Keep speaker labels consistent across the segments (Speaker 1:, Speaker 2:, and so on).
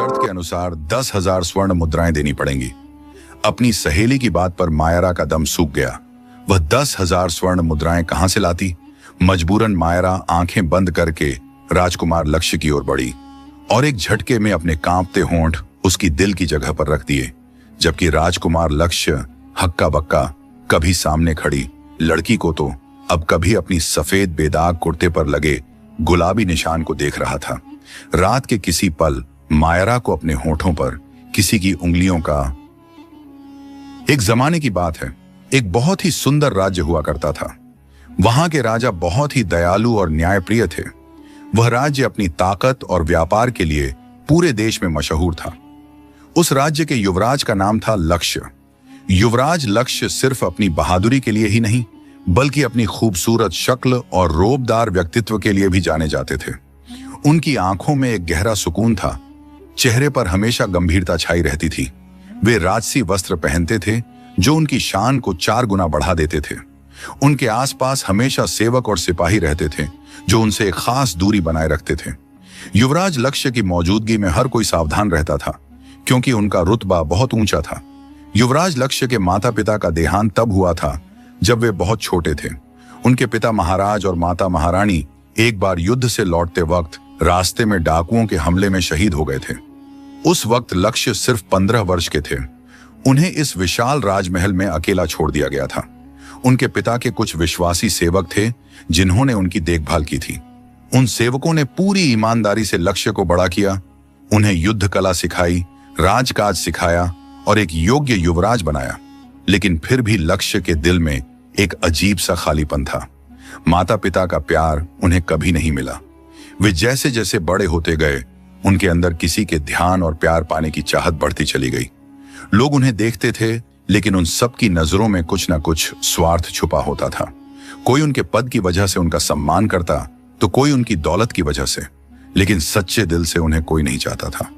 Speaker 1: शर्त के अनुसार 10,000 स्वर्ण मुद्राएं देनी पड़ेंगी। अपनी सहेली की बात पर मायरा का दम सूख गया। वह 10,000 स्वर्ण मुद्राएं कहां से लाती? मजबूरन मायरा आंखें बंद करके राजकुमार लक्ष्य की ओर बढ़ी और एक झटके में अपने कांपते होंठ उसकी दिल की जगह पर रख दिए, जबकि राजकुमार लक्ष्य हक्का बक्का कभी सामने खड़ी लड़की को तो अब कभी अपनी सफेद बेदाग कुर्ते पर लगे गुलाबी निशान को देख रहा था। रात के किसी पल मायरा को अपने होठों पर किसी की उंगलियों का। एक जमाने की बात है, एक बहुत ही सुंदर राज्य हुआ करता था। वहां के राजा बहुत ही दयालु और न्यायप्रिय थे। वह राज्य अपनी ताकत और व्यापार के लिए पूरे देश में मशहूर था। उस राज्य के युवराज का नाम था लक्ष्य। युवराज लक्ष्य सिर्फ अपनी बहादुरी के लिए ही नहीं, बल्कि अपनी खूबसूरत शक्ल और रोबदार व्यक्तित्व के लिए भी जाने जाते थे। उनकी आंखों में एक गहरा सुकून था, चेहरे पर हमेशा गंभीरता छाई रहती थी। वे राजसी वस्त्र पहनते थे जो उनकी शान को 4 गुना बढ़ा देते थे। उनके आसपास हमेशा सेवक और सिपाही रहते थे जो उनसे एक खास दूरी बनाए रखते थे। युवराज लक्ष्य की मौजूदगी में हर कोई सावधान रहता था, क्योंकि उनका रुतबा बहुत ऊंचा था। युवराज लक्ष्य के माता पिता का देहांत तब हुआ था जब वे बहुत छोटे थे। उनके पिता महाराज और माता महारानी एक बार युद्ध से लौटते वक्त रास्ते में डाकुओं के हमले में शहीद हो गए थे। उस वक्त लक्ष्य सिर्फ 15 वर्ष के थे। उन्हें इस विशाल राजमहल में अकेला छोड़ दिया गया था। उनके पिता के कुछ विश्वासी सेवक थे जिन्होंने उनकी देखभाल की थी। उन सेवकों ने पूरी ईमानदारी से लक्ष्य को बड़ा किया, उन्हें युद्ध कला सिखाई, राजकाज सिखाया और एक योग्य युवराज बनाया। लेकिन फिर भी लक्ष्य के दिल में एक अजीब सा खालीपन था। माता पिता का प्यार उन्हें कभी नहीं मिला। वे जैसे जैसे बड़े होते गए, उनके अंदर किसी के ध्यान और प्यार पाने की चाहत बढ़ती चली गई। लोग उन्हें देखते थे, लेकिन उन सब की नजरों में कुछ ना कुछ स्वार्थ छुपा होता था। कोई उनके पद की वजह से उनका सम्मान करता, तो कोई उनकी दौलत की वजह से, लेकिन सच्चे दिल से उन्हें कोई नहीं चाहता था।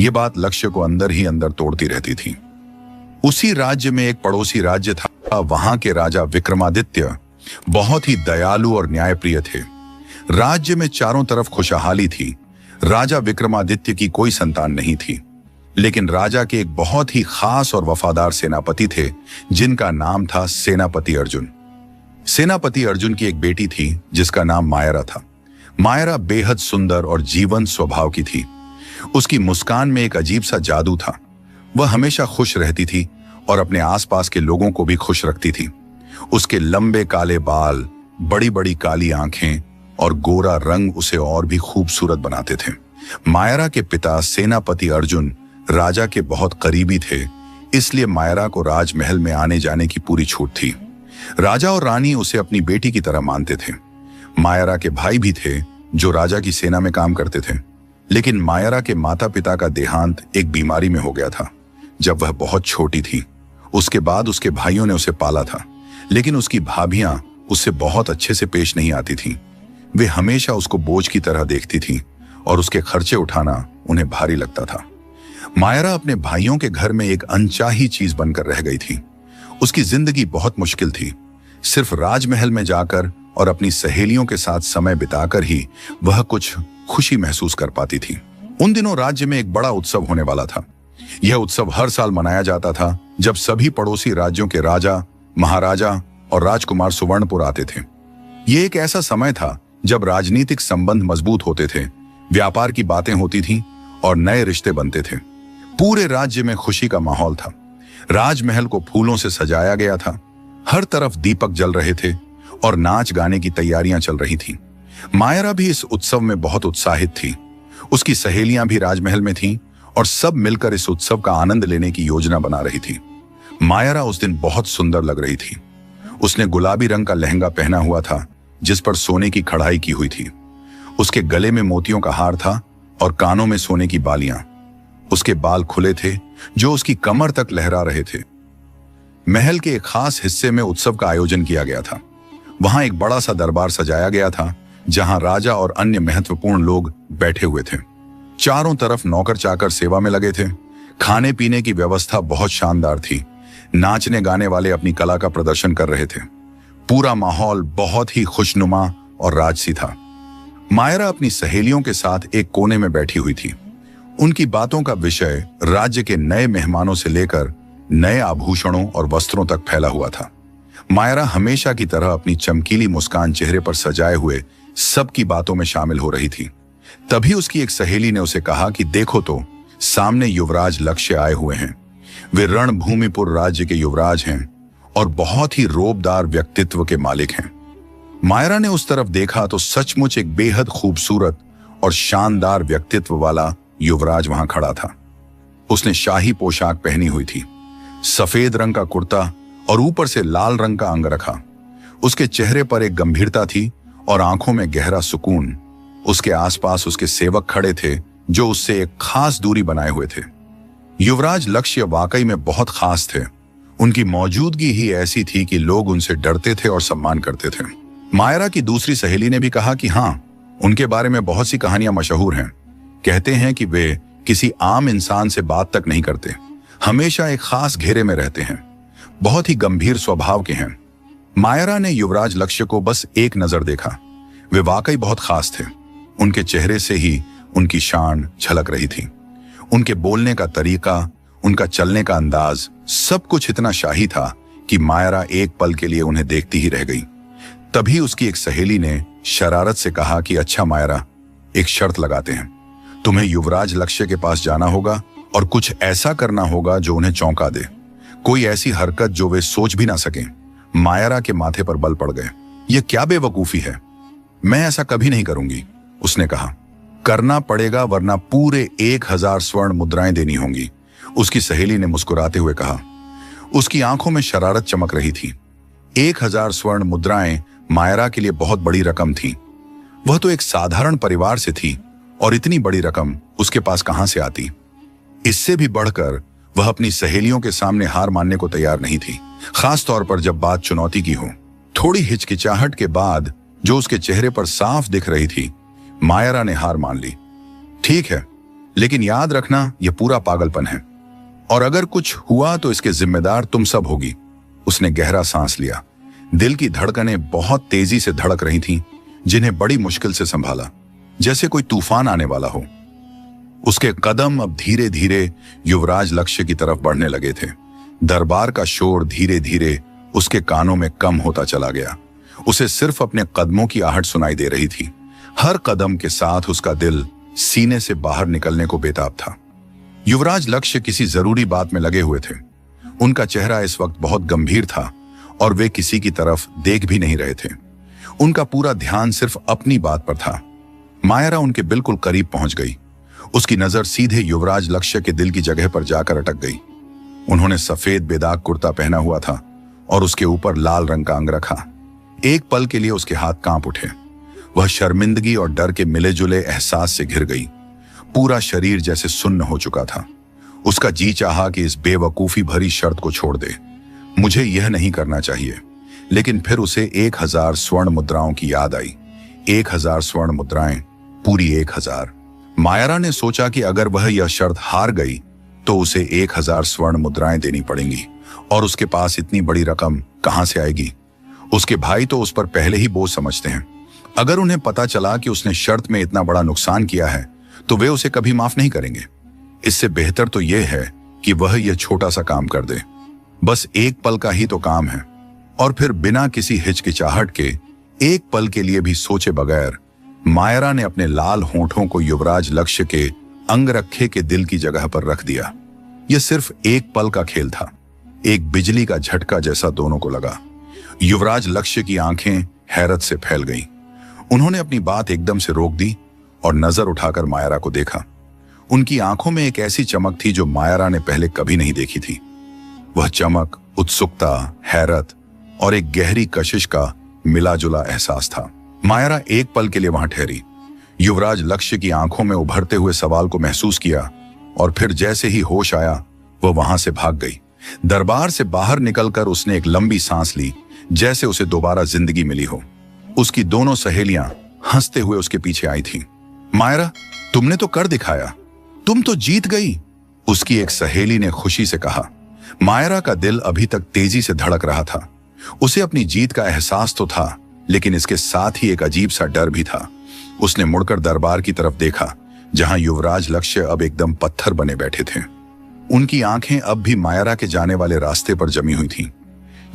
Speaker 1: यह बात लक्ष्य को अंदर ही अंदर तोड़ती रहती थी। उसी राज्य में एक पड़ोसी राज्य था। वहां के राजा विक्रमादित्य बहुत ही दयालु और न्यायप्रिय थे। राज्य में चारों तरफ खुशहाली थी। राजा विक्रमादित्य की कोई संतान नहीं थी, लेकिन राजा के एक बहुत ही खास और वफादार सेनापति थे जिनका नाम था सेनापति अर्जुन। सेनापति अर्जुन की एक बेटी थी जिसका नाम मायरा था। मायरा बेहद सुंदर और जीवंत स्वभाव की थी। उसकी मुस्कान में एक अजीब सा जादू था। वह हमेशा खुश रहती थी और अपने आसपास के लोगों को भी खुश रखती थी। उसके लंबे काले बाल, बड़ी बड़ी काली आंखें और गोरा रंग उसे और भी खूबसूरत बनाते थे। मायरा के पिता सेनापति अर्जुन राजा के बहुत करीबी थे, इसलिए मायरा को राजमहल में आने जाने की पूरी छूट थी। राजा और रानी उसे अपनी बेटी की तरह मानते थे। मायरा के भाई भी थे जो राजा की सेना में काम करते थे, लेकिन मायरा के माता पिता का देहांत एक बीमारी में हो गया था जब वह बहुत छोटी थी। उसके बाद उसके भाइयों ने उसे पाला था, लेकिन उसकी भाभियां उससे बहुत अच्छे से पेश नहीं आती थीं। वे हमेशा उसको बोझ की तरह देखती थीं और उसके खर्चे उठाना उन्हें भारी लगता था। मायरा अपने भाइयों के घर में एक अनचाही चीज बनकर रह गई थी। उसकी जिंदगी बहुत मुश्किल थी। सिर्फ राजमहल में जाकर और अपनी सहेलियों के साथ समय बिताकर ही वह कुछ खुशी महसूस कर पाती थी। उन दिनों राज्य में एक बड़ा उत्सव होने वाला था। यह उत्सव हर साल मनाया जाता था जब सभी पड़ोसी राज्यों के राजा, महाराजा और राजकुमार सुवर्णपुर आते थे। यह एक ऐसा समय था जब राजनीतिक संबंध मजबूत होते थे, व्यापार की बातें होती थीं और नए रिश्ते बनते थे। पूरे राज्य में खुशी का माहौल था। राजमहल को फूलों से सजाया गया था, हर तरफ दीपक जल रहे थे और नाच गाने की तैयारियां चल रही थीं। मायरा भी इस उत्सव में बहुत उत्साहित थी। उसकी सहेलियां भी राजमहल में थीं और सब मिलकर इस उत्सव का आनंद लेने की योजना बना रही थी। मायरा उस दिन बहुत सुंदर लग रही थी। उसने गुलाबी रंग का लहंगा पहना हुआ था जिस पर सोने की कढ़ाई की हुई थी। उसके गले में मोतियों का हार था और कानों में सोने की बालियां। उसके बाल खुले थे जो उसकी कमर तक लहरा रहे थे। महल के एक खास हिस्से में उत्सव का आयोजन किया गया था। वहां एक बड़ा सा दरबार सजाया गया था जहां राजा और अन्य महत्वपूर्ण लोग बैठे हुए थे। चारों तरफ नौकर चाकर सेवा में लगे थे। खाने पीने की व्यवस्था बहुत शानदार थी। नाचने गाने वाले अपनी कला का प्रदर्शन कर रहे थे। पूरा माहौल बहुत ही खुशनुमा और राजसी था। मायरा अपनी सहेलियों के साथ एक कोने में बैठी हुई थी। उनकी बातों का विषय राज्य के नए मेहमानों से लेकर नए आभूषणों और वस्त्रों तक फैला हुआ था। मायरा हमेशा की तरह अपनी चमकीली मुस्कान चेहरे पर सजाए हुए सबकी बातों में शामिल हो रही थी। तभी उसकी एक सहेली ने उसे कहा कि देखो तो, सामने युवराज लक्ष्य आए हुए हैं। वे रणभूमिपुर राज्य के युवराज हैं और बहुत ही रोबदार व्यक्तित्व के मालिक हैं। मायरा ने उस तरफ देखा तो सचमुच एक बेहद खूबसूरत और शानदार व्यक्तित्व वाला युवराज वहां खड़ा था। उसने शाही पोशाक पहनी हुई थी, सफेद रंग का कुर्ता और ऊपर से लाल रंग का अंगरखा। उसके चेहरे पर एक गंभीरता थी और आंखों में गहरा सुकून। उसके आसपास उसके सेवक खड़े थे जो उससे एक खास दूरी बनाए हुए थे। युवराज लक्ष्य वाकई में बहुत खास थे। उनकी मौजूदगी ही ऐसी थी कि लोग उनसे डरते थे और सम्मान करते थे। मायरा की दूसरी सहेली ने भी कहा कि हाँ, उनके बारे में बहुत सी कहानियां मशहूर हैं। कहते हैं कि वे किसी आम इंसान से बात तक नहीं करते, हमेशा एक खास घेरे में रहते हैं, बहुत ही गंभीर स्वभाव के हैं। मायरा ने युवराज लक्ष्य को बस एक नजर देखा। वे वाकई बहुत खास थे। उनके चेहरे से ही उनकी शान झलक रही थी। उनके बोलने का तरीका, उनका चलने का अंदाज, सब कुछ इतना शाही था कि मायरा एक पल के लिए उन्हें देखती ही रह गई। तभी उसकी एक सहेली ने शरारत से कहा कि अच्छा मायरा, एक शर्त लगाते हैं। तुम्हें युवराज लक्ष्य के पास जाना होगा और कुछ ऐसा करना होगा जो उन्हें चौंका दे। कोई ऐसी हरकत जो वे सोच भी ना सकें। मायरा के माथे पर बल पड़ गए। यह क्या बेवकूफी है, मैं ऐसा कभी नहीं करूंगी, उसने कहा। करना पड़ेगा वरना पूरे 1000 स्वर्ण मुद्राएं देनी होंगी, उसकी सहेली ने मुस्कुराते हुए कहा। उसकी आंखों में शरारत चमक रही थी। 1000 स्वर्ण मुद्राएं मायरा के लिए बहुत बड़ी रकम थी। वह तो एक साधारण परिवार से थी और इतनी बड़ी रकम उसके पास कहां से आती। इससे भी बढ़कर वह अपनी सहेलियों के सामने हार मानने को तैयार नहीं थी, खास तौर पर जब बात चुनौती की हो। थोड़ी हिचकिचाहट के बाद जो उसके चेहरे पर साफ दिख रही थी, मायरा ने हार मान ली। ठीक है, लेकिन याद रखना यह पूरा पागलपन है और अगर कुछ हुआ तो इसके जिम्मेदार तुम सब होगी। उसने गहरा सांस लिया। दिल की धड़कनें बहुत तेजी से धड़क रही थीं, जिन्हें बड़ी मुश्किल से संभाला, जैसे कोई तूफान आने वाला हो। उसके कदम अब धीरे धीरे युवराज लक्ष्य की तरफ बढ़ने लगे थे। दरबार का शोर धीरे धीरे उसके कानों में कम होता चला गया। उसे सिर्फ अपने कदमों की आहट सुनाई दे रही थी। हर कदम के साथ उसका दिल सीने से बाहर निकलने को बेताब था। युवराज लक्ष्य किसी जरूरी बात में लगे हुए थे। उनका चेहरा इस वक्त बहुत गंभीर था और वे किसी की तरफ देख भी नहीं रहे थे। उनका पूरा ध्यान सिर्फ अपनी बात पर था। मायरा उनके बिल्कुल करीब पहुंच गई। उसकी नजर सीधे युवराज लक्ष्य के दिल की जगह पर जाकर अटक गई। उन्होंने सफेद बेदाग कुर्ता पहना हुआ था और उसके ऊपर लाल रंग का अंगरखा। एक पल के लिए उसके हाथ कांप उठे। वह शर्मिंदगी और डर के मिले जुले एहसास से घिर गई। पूरा शरीर जैसे सुन्न हो चुका था। उसका जी चाहा कि इस बेवकूफी भरी शर्त को छोड़ दे। मुझे यह नहीं करना चाहिए। लेकिन फिर उसे 1000 स्वर्ण मुद्राओं की याद आई। 1000 स्वर्ण मुद्राएं, पूरी 1000। मायरा ने सोचा कि अगर वह यह शर्त हार गई तो उसे 1000 स्वर्ण मुद्राएं देनी पड़ेंगी और उसके पास इतनी बड़ी रकम कहां से आएगी। उसके भाई तो उस पर पहले ही बोझ समझते हैं। अगर उन्हें पता चला कि उसने शर्त में इतना बड़ा नुकसान किया है तो वे उसे कभी माफ नहीं करेंगे। इससे बेहतर तो यह है कि वह यह छोटा सा काम कर दे। बस एक पल का ही तो काम है। और फिर बिना किसी हिचकिचाहट के, एक पल के लिए भी सोचे बगैर, मायरा ने अपने लाल होंठों को युवराज लक्ष्य के अंगरखे के दिल की जगह पर रख दिया। यह सिर्फ एक पल का खेल था। एक बिजली का झटका जैसा दोनों को लगा। युवराज लक्ष्य की आंखें हैरत से फैल गईं। उन्होंने अपनी बात एकदम से रोक दी और नजर उठाकर मायरा को देखा। उनकी आंखों में एक ऐसी चमक थी जो मायरा ने पहले कभी नहीं देखी थी। वह चमक उत्सुकता, हैरत और एक गहरी कशिश का मिला जुला एहसास था। मायरा एक पल के लिए वहां ठहरी। युवराज लक्ष्य की आंखों में उभरते हुए सवाल को महसूस किया और फिर जैसे ही होश आया वह वहां से भाग गई। दरबार से बाहर निकलकर उसने एक लंबी सांस ली, जैसे उसे दोबारा जिंदगी मिली हो। उसकी दोनों सहेलियां हंसते हुए उसके पीछे आई थीं। मायरा, तुमने तो कर दिखाया, तुम तो जीत गई, उसकी एक सहेली ने खुशी से कहा। मायरा का दिल अभी तक तेजी से धड़क रहा था। उसे अपनी जीत का एहसास तो था, लेकिन इसके साथ ही एक अजीब सा डर भी था। उसने मुड़कर दरबार की तरफ देखा, जहां युवराज लक्ष्य अब एकदम पत्थर बने बैठे थे। उनकी आंखें अब भी मायरा के जाने वाले रास्ते पर जमी हुई थीं।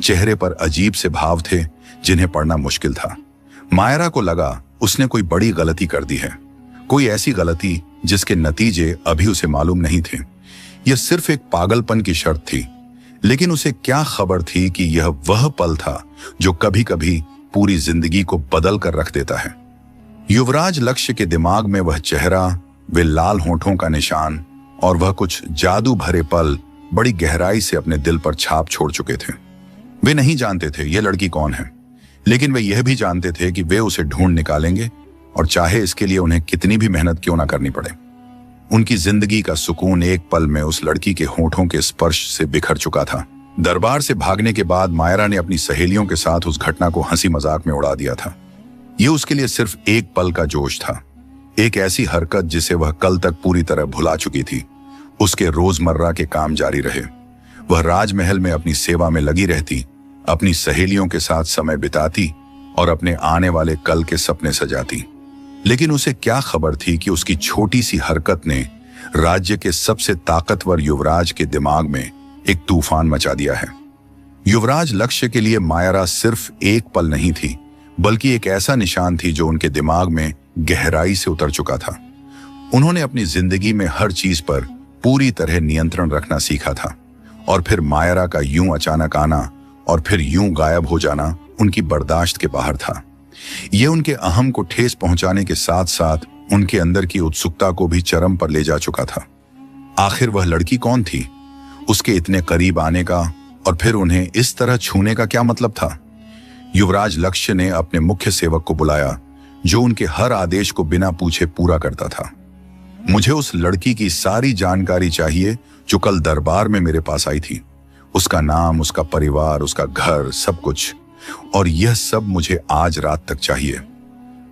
Speaker 1: चेहरे पर अजीब से भाव थे जिन्हें पढ़ना मुश्किल था। मायरा को लगा उसने कोई बड़ी गलती कर दी है, कोई ऐसी गलती जिसके नतीजे अभी उसे मालूम नहीं थे। यह सिर्फ एक पागलपन की शर्त थी, लेकिन उसे क्या खबर थी कि यह वह पल था जो कभी कभी पूरी जिंदगी को बदल कर रख देता है। युवराज लक्ष्य के दिमाग में वह चेहरा, वे लाल होठों का निशान और वह कुछ जादू भरे पल बड़ी गहराई से अपने दिल पर छाप छोड़ चुके थे। वे नहीं जानते थे यह लड़की कौन है, लेकिन वे यह भी जानते थे कि वे उसे ढूंढ निकालेंगे, और चाहे इसके लिए उन्हें कितनी भी मेहनत क्यों ना करनी पड़े। उनकी जिंदगी का सुकून एक पल में उस लड़की के होठों के स्पर्श से बिखर चुका था। दरबार से भागने के बाद मायरा ने अपनी सहेलियों के साथ उस घटना को हंसी मजाक में उड़ा दिया था। यह उसके लिए सिर्फ एक पल का जोश था, एक ऐसी हरकत जिसे वह कल तक पूरी तरह भुला चुकी थी। उसके रोजमर्रा के काम जारी रहे। वह राजमहल में अपनी सेवा में लगी रहती, अपनी सहेलियों के साथ समय बिताती और अपने आने वाले कल के सपने सजाती। लेकिन उसे क्या खबर थी कि उसकी छोटी सी हरकत ने राज्य के सबसे ताकतवर युवराज के दिमाग में एक तूफान मचा दिया है। युवराज लक्ष्य के लिए मायरा सिर्फ एक पल नहीं थी, बल्कि एक ऐसा निशान थी जो उनके दिमाग में गहराई से उतर चुका था। उन्होंने अपनी जिंदगी में हर चीज पर पूरी तरह नियंत्रण रखना सीखा था, और फिर मायरा का यूं अचानक आना और फिर यूं गायब हो जाना उनकी बर्दाश्त के बाहर था। यह उनके अहम को ठेस पहुंचाने के साथ साथ उनके अंदर की उत्सुकता को भी चरम पर ले जा चुका था। आखिर वह लड़की कौन थी? उसके इतने करीब आने का और फिर उन्हें इस तरह छूने का क्या मतलब था? युवराज लक्ष्य ने अपने मुख्य सेवक को बुलाया, जो उनके हर आदेश को बिना पूछे पूरा करता था। मुझे उस लड़की की सारी जानकारी चाहिए जो कल दरबार में मेरे पास आई थी। उसका नाम, उसका परिवार, उसका घर, सब कुछ। और यह सब मुझे आज रात तक चाहिए।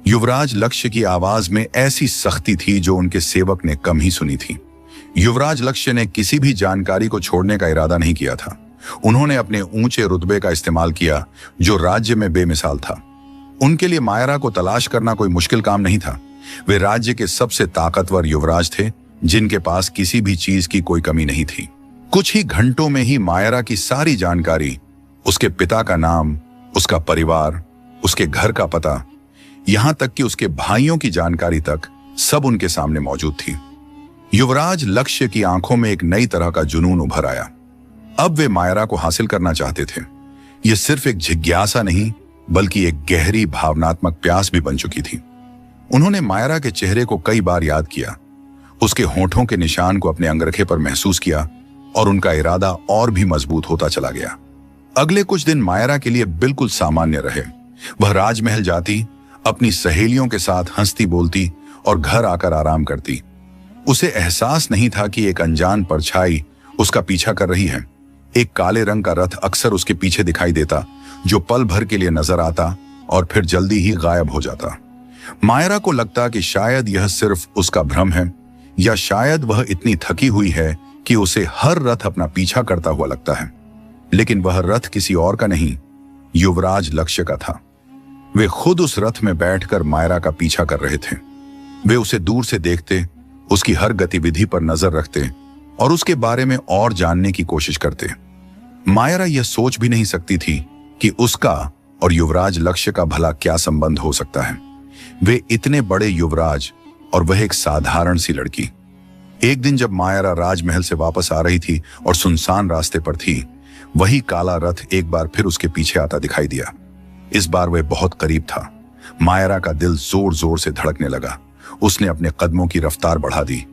Speaker 1: युवराज लक्ष्य की आवाज में ऐसी सख्ती थी जो उनके सेवक ने कम ही सुनी थी। युवराज लक्ष्य ने किसी भी जानकारी को छोड़ने का इरादा नहीं किया था। उन्होंने अपने ऊंचे रुतबे का इस्तेमाल किया जो राज्य में बेमिसाल था। उनके लिए मायरा को तलाश करना कोई मुश्किल काम नहीं था। वे राज्य के सबसे ताकतवर युवराज थे जिनके पास किसी भी चीज की कोई कमी नहीं थी। कुछ ही घंटों में ही मायरा की सारी जानकारी, उसके पिता का नाम, उसका परिवार, उसके घर का पता, यहां तक कि उसके भाइयों की जानकारी तक सब उनके सामने मौजूद थी। युवराज लक्ष्य की आंखों में एक नई तरह का जुनून उभर आया। अब वे मायरा को हासिल करना चाहते थे। यह सिर्फ एक जिज्ञासा नहीं, बल्कि एक गहरी भावनात्मक प्यास भी बन चुकी थी। उन्होंने मायरा के चेहरे को कई बार याद किया, उसके होठों के निशान को अपने अंगरखे पर महसूस किया, और उनका इरादा और भी मजबूत होता चला गया। अगले कुछ दिन मायरा के लिए बिल्कुल सामान्य रहे। वह राजमहल जाती, अपनी सहेलियों के साथ हंसती बोलती और घर आकर आराम करती। उसे एहसास नहीं था कि एक अनजान परछाई उसका पीछा कर रही है। एक काले रंग का रथ अक्सर उसके पीछे दिखाई देता, जो पल भर के लिए नजर आता और फिर जल्दी ही गायब हो जाता। मायरा को लगता कि शायद यह सिर्फ उसका भ्रम है, या शायद वह इतनी थकी हुई है कि उसे हर रथ अपना पीछा करता हुआ लगता है। लेकिन वह रथ किसी और का नहीं, युवराज लक्ष्य का था। वे खुद उस रथ में बैठकर मायरा का पीछा कर रहे थे। वे उसे दूर से देखते, उसकी हर गतिविधि पर नजर रखते और उसके बारे में और जानने की कोशिश करते। मायरा यह सोच भी नहीं सकती थी कि उसका और युवराज लक्ष्य का भला क्या संबंध हो सकता है। वे इतने बड़े युवराज और वह एक साधारण सी लड़की। एक दिन जब मायरा राजमहल से वापस आ रही थी और सुनसान रास्ते पर थी, वही काला रथ एक बार फिर उसके पीछे आता दिखाई दिया। इस बार वह बहुत करीब था। मायरा का दिल जोर जोर से धड़कने लगा। उसने अपने कदमों की रफ्तार बढ़ा दी,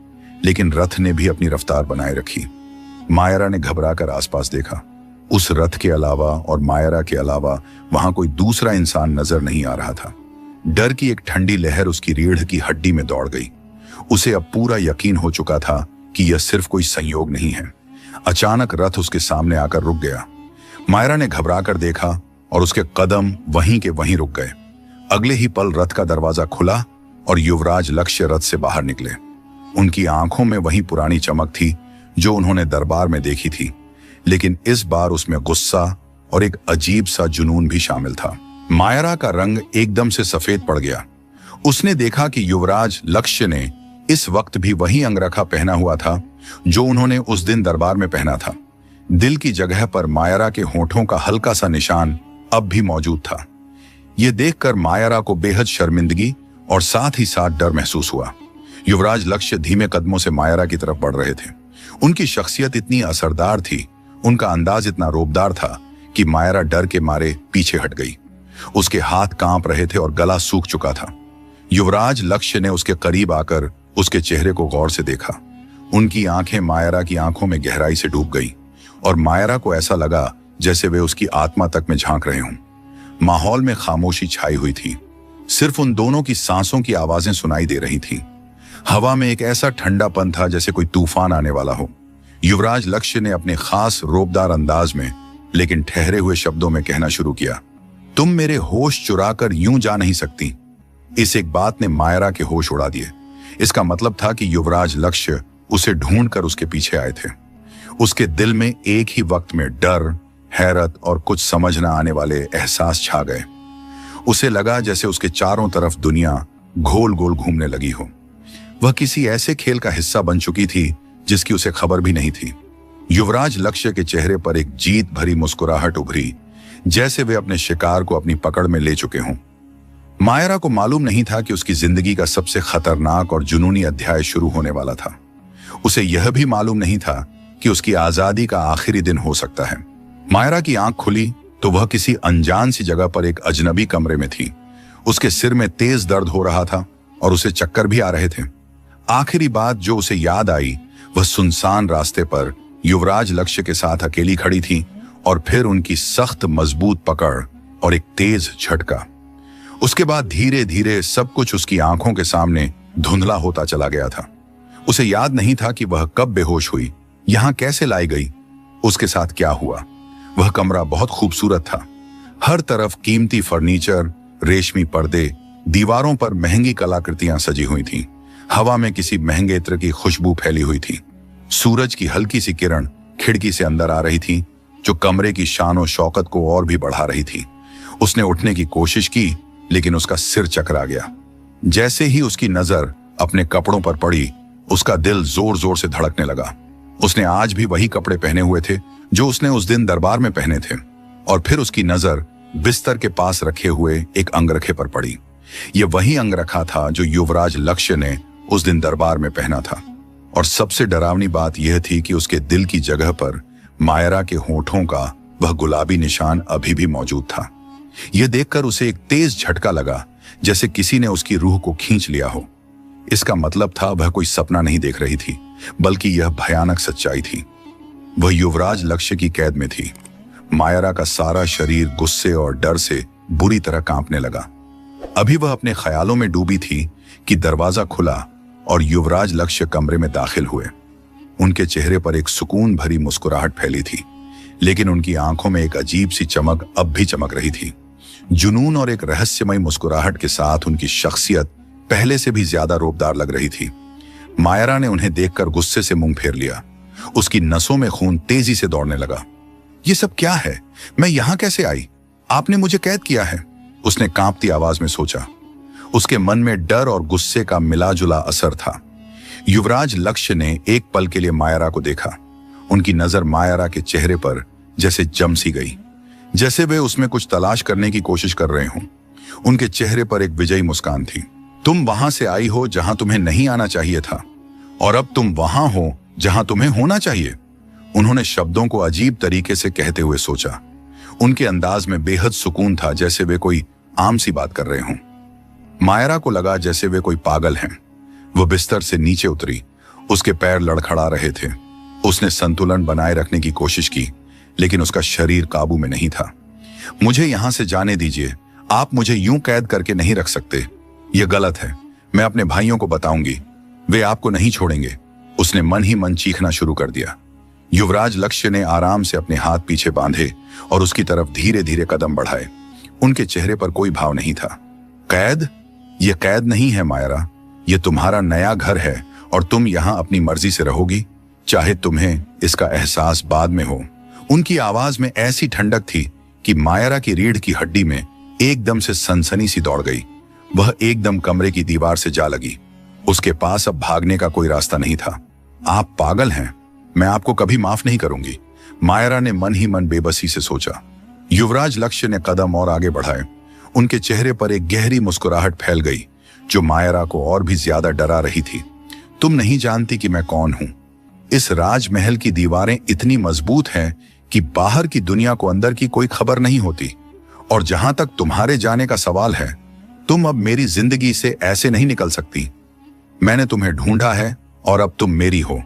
Speaker 1: लेकिन रथ ने भी अपनी रफ्तार बनाए रखी। मायरा ने घबराकर आसपास देखा। उस रथ के अलावा और मायरा के अलावा वहां कोई दूसरा इंसान नजर नहीं आ रहा था। डर की एक ठंडी लहर उसकी रीढ़ की हड्डी में दौड़ गई। उसे अब पूरा यकीन हो चुका था कि यह सिर्फ कोई संयोग नहीं है। अचानक रथ उसके सामने आकर रुक गया। मायरा ने घबराकर देखा और उसके कदम वहीं के वहीं रुक गए। अगले ही पल रथ का दरवाजा खुला और युवराज लक्ष्य रथ से बाहर निकले। उनकी आंखों में वही पुरानी चमक थी जो उन्होंने दरबार में देखी थी, लेकिन इस बार उसमें गुस्सा और एक अजीब सा जुनून भी शामिल था। मायरा का रंग एकदम से सफेद पड़ गया। उसने देखा कि युवराज लक्ष्य ने इस वक्त भी वही अंगरखा पहना हुआ था जो उन्होंने उस दिन दरबार में पहना था। दिल की जगह पर मायरा के होठों का हल्का सा निशान अब भी मौजूद था। यह देखकर मायरा को बेहद शर्मिंदगी और साथ ही साथ डर महसूस हुआ। युवराज लक्ष्य धीमे कदमों से मायरा की तरफ बढ़ रहे थे। उनकी शख्सियत इतनी असरदार थी, उनका अंदाज इतना रोबदार था कि मायरा डर के मारे पीछे हट गई। उसके हाथ कांप रहे थे और गला सूख चुका था। युवराज लक्ष्य ने उसके करीब आकर उसके चेहरे को गौर से देखा। उनकी आंखें मायरा की आंखों में गहराई से डूब गईं और मायरा को ऐसा लगा जैसे वे उसकी आत्मा तक में झांक रहे हों। माहौल में खामोशी छाई हुई थी, सिर्फ उन दोनों की सांसों की आवाजें सुनाई दे रही थीं। हवा में एक ऐसा ठंडापन था जैसे कोई तूफान आने वाला हो। युवराज लक्ष्य ने अपने खास रोबदार अंदाज में लेकिन ठहरे हुए शब्दों में कहना शुरू किया, तुम मेरे होश चुराकर यूं जा नहीं सकती। इस एक बात ने मायरा के होश उड़ा दिए। इसका मतलब था कि युवराज लक्ष्य उसे ढूंढकर उसके पीछे आए थे। उसके दिल में एक ही वक्त में डर, हैरत और कुछ समझ न आने वाले एहसास छा गए। उसे लगा जैसे उसके चारों तरफ दुनिया गोल गोल घूमने लगी हो। वह किसी ऐसे खेल का हिस्सा बन चुकी थी जिसकी उसे खबर भी नहीं थी। युवराज लक्ष्य के चेहरे पर एक जीत भरी मुस्कुराहट उभरी, जैसे वे अपने शिकार को अपनी पकड़ में ले चुके हों। मायरा को मालूम नहीं था कि उसकी जिंदगी का सबसे खतरनाक और जुनूनी अध्याय शुरू होने वाला था। उसे यह भी मालूम नहीं था कि उसकी आजादी का आखिरी दिन हो सकता है। मायरा की आंख खुली तो वह किसी अनजान सी जगह पर एक अजनबी कमरे में थी। उसके सिर में तेज दर्द हो रहा था और उसे चक्कर भी आ रहे थे। आखिरी बात जो उसे याद आई वह सुनसान रास्ते पर युवराज लक्ष्य के साथ अकेली खड़ी थी और फिर उनकी सख्त मजबूत पकड़ और एक तेज झटका। उसके बाद धीरे धीरे सब कुछ उसकी आंखों के सामने धुंधला होता चला गया था। उसे याद नहीं था कि वह कब बेहोश हुई, यहां कैसे लाई गई, उसके साथ क्या हुआ। वह कमरा बहुत खूबसूरत था। हर तरफ कीमती फर्नीचर, रेशमी पर्दे, दीवारों पर महंगी कलाकृतियां सजी हुई थीं। हवा में किसी महंगे इत्र की खुशबू फैली हुई थी। सूरज की हल्की सी किरण खिड़की से अंदर आ रही थी, जो कमरे की शान और शौकत को और भी बढ़ा रही थी। उसने उठने की कोशिश की, लेकिन उसका सिर चकरा गया। जैसे ही उसकी नजर अपने कपड़ों पर पड़ी, उसका दिल जोर जोर से धड़कने लगा। उसने आज भी वही कपड़े पहने हुए थे जो उसने उस दिन दरबार में पहने थे। और फिर उसकी नजर बिस्तर के पास रखे हुए एक अंगरखे पर पड़ी। यह वही अंगरखा था जो युवराज लक्ष्य ने उस दिन दरबार में पहना था। और सबसे डरावनी बात यह थी कि उसके दिल की जगह पर मायरा के होठों का वह गुलाबी निशान अभी भी मौजूद था। यह देखकर उसे एक तेज झटका लगा, जैसे किसी ने उसकी रूह को खींच लिया हो। इसका मतलब था वह कोई सपना नहीं देख रही थी, बल्कि यह भयानक सच्चाई थी। वह युवराज लक्ष्य की कैद में थी। मायरा का सारा शरीर गुस्से और डर से बुरी तरह कांपने लगा। अभी वह अपने ख्यालों में डूबी थी कि दरवाजा खुला और युवराज लक्ष्य कमरे में दाखिल हुए। उनके चेहरे पर एक सुकून भरी मुस्कुराहट फैली थी, लेकिन उनकी आंखों में एक अजीब सी चमक अब भी चमक रही थी। जुनून और एक रहस्यमय मुस्कुराहट के साथ उनकी शख्सियत पहले से भी ज्यादा रोबदार लग रही थी। मायरा ने उन्हें देखकर गुस्से से मुंह फेर लिया। उसकी नसों में खून तेजी से दौड़ने लगा। ये सब क्या है? मैं यहां कैसे आई? आपने मुझे कैद किया है, उसने कांपती आवाज में सोचा। उसके मन में डर और गुस्से का मिलाजुला असर था। युवराज लक्ष्य ने एक पल के लिए मायरा को देखा। उनकी नजर मायरा के चेहरे पर जैसे जम सी गई, जैसे वे उसमें कुछ तलाश करने की कोशिश कर रहे हों। उनके चेहरे पर एक विजयी मुस्कान थी। तुम वहां से आई हो जहां तुम्हें नहीं आना चाहिए था, और अब तुम वहां हो जहां तुम्हें होना चाहिए, उन्होंने शब्दों को अजीब तरीके से कहते हुए सोचा। उनके अंदाज में बेहद सुकून था, जैसे वे कोई आम सी बात कर रहे हों। मायरा को लगा जैसे वे कोई पागल हैं। वह बिस्तर से नीचे उतरी। उसके पैर लड़खड़ा रहे थे। उसने संतुलन बनाए रखने की कोशिश की, लेकिन उसका शरीर काबू में नहीं था। मुझे यहां से जाने दीजिए, आप मुझे यूं कैद करके नहीं रख सकते। यह गलत है। मैं अपने भाइयों को बताऊंगी, वे आपको नहीं छोड़ेंगे। उसने मन ही मन चीखना शुरू कर दिया। युवराज लक्ष्य ने आराम से अपने हाथ पीछे बांधे और उसकी तरफ धीरे धीरे कदम बढ़ाए। उनके चेहरे पर कोई भाव नहीं था। कैद? यह कैद नहीं है मायरा, यह तुम्हारा नया घर है और तुम यहां अपनी मर्जी से रहोगी, चाहे तुम्हें इसका एहसास बाद में हो। उनकी आवाज में ऐसी ठंडक थी कि मायरा की रीढ़ की हड्डी में एकदम से सनसनी सी दौड़ गई। वह एकदम कमरे की दीवार से जा लगी। उसके पास अब भागने का कोई रास्ता नहीं था। आप पागल हैं, मैं आपको कभी माफ नहीं करूंगी, मायरा ने मन ही मन बेबसी से सोचा। युवराज लक्ष्य ने कदम और आगे बढ़ाए। उनके चेहरे पर एक गहरी मुस्कुराहट फैल गई जो मायरा को और भी ज्यादा डरा रही थी। तुम नहीं जानती कि मैं कौन हूं। इस राजमहल की दीवारें इतनी मजबूत हैं कि बाहर की दुनिया को अंदर की कोई खबर नहीं होती। और जहां तक तुम्हारे जाने का सवाल है, तुम अब मेरी जिंदगी से ऐसे नहीं निकल सकती। मैंने तुम्हें ढूंढा है और अब तुम मेरी हो।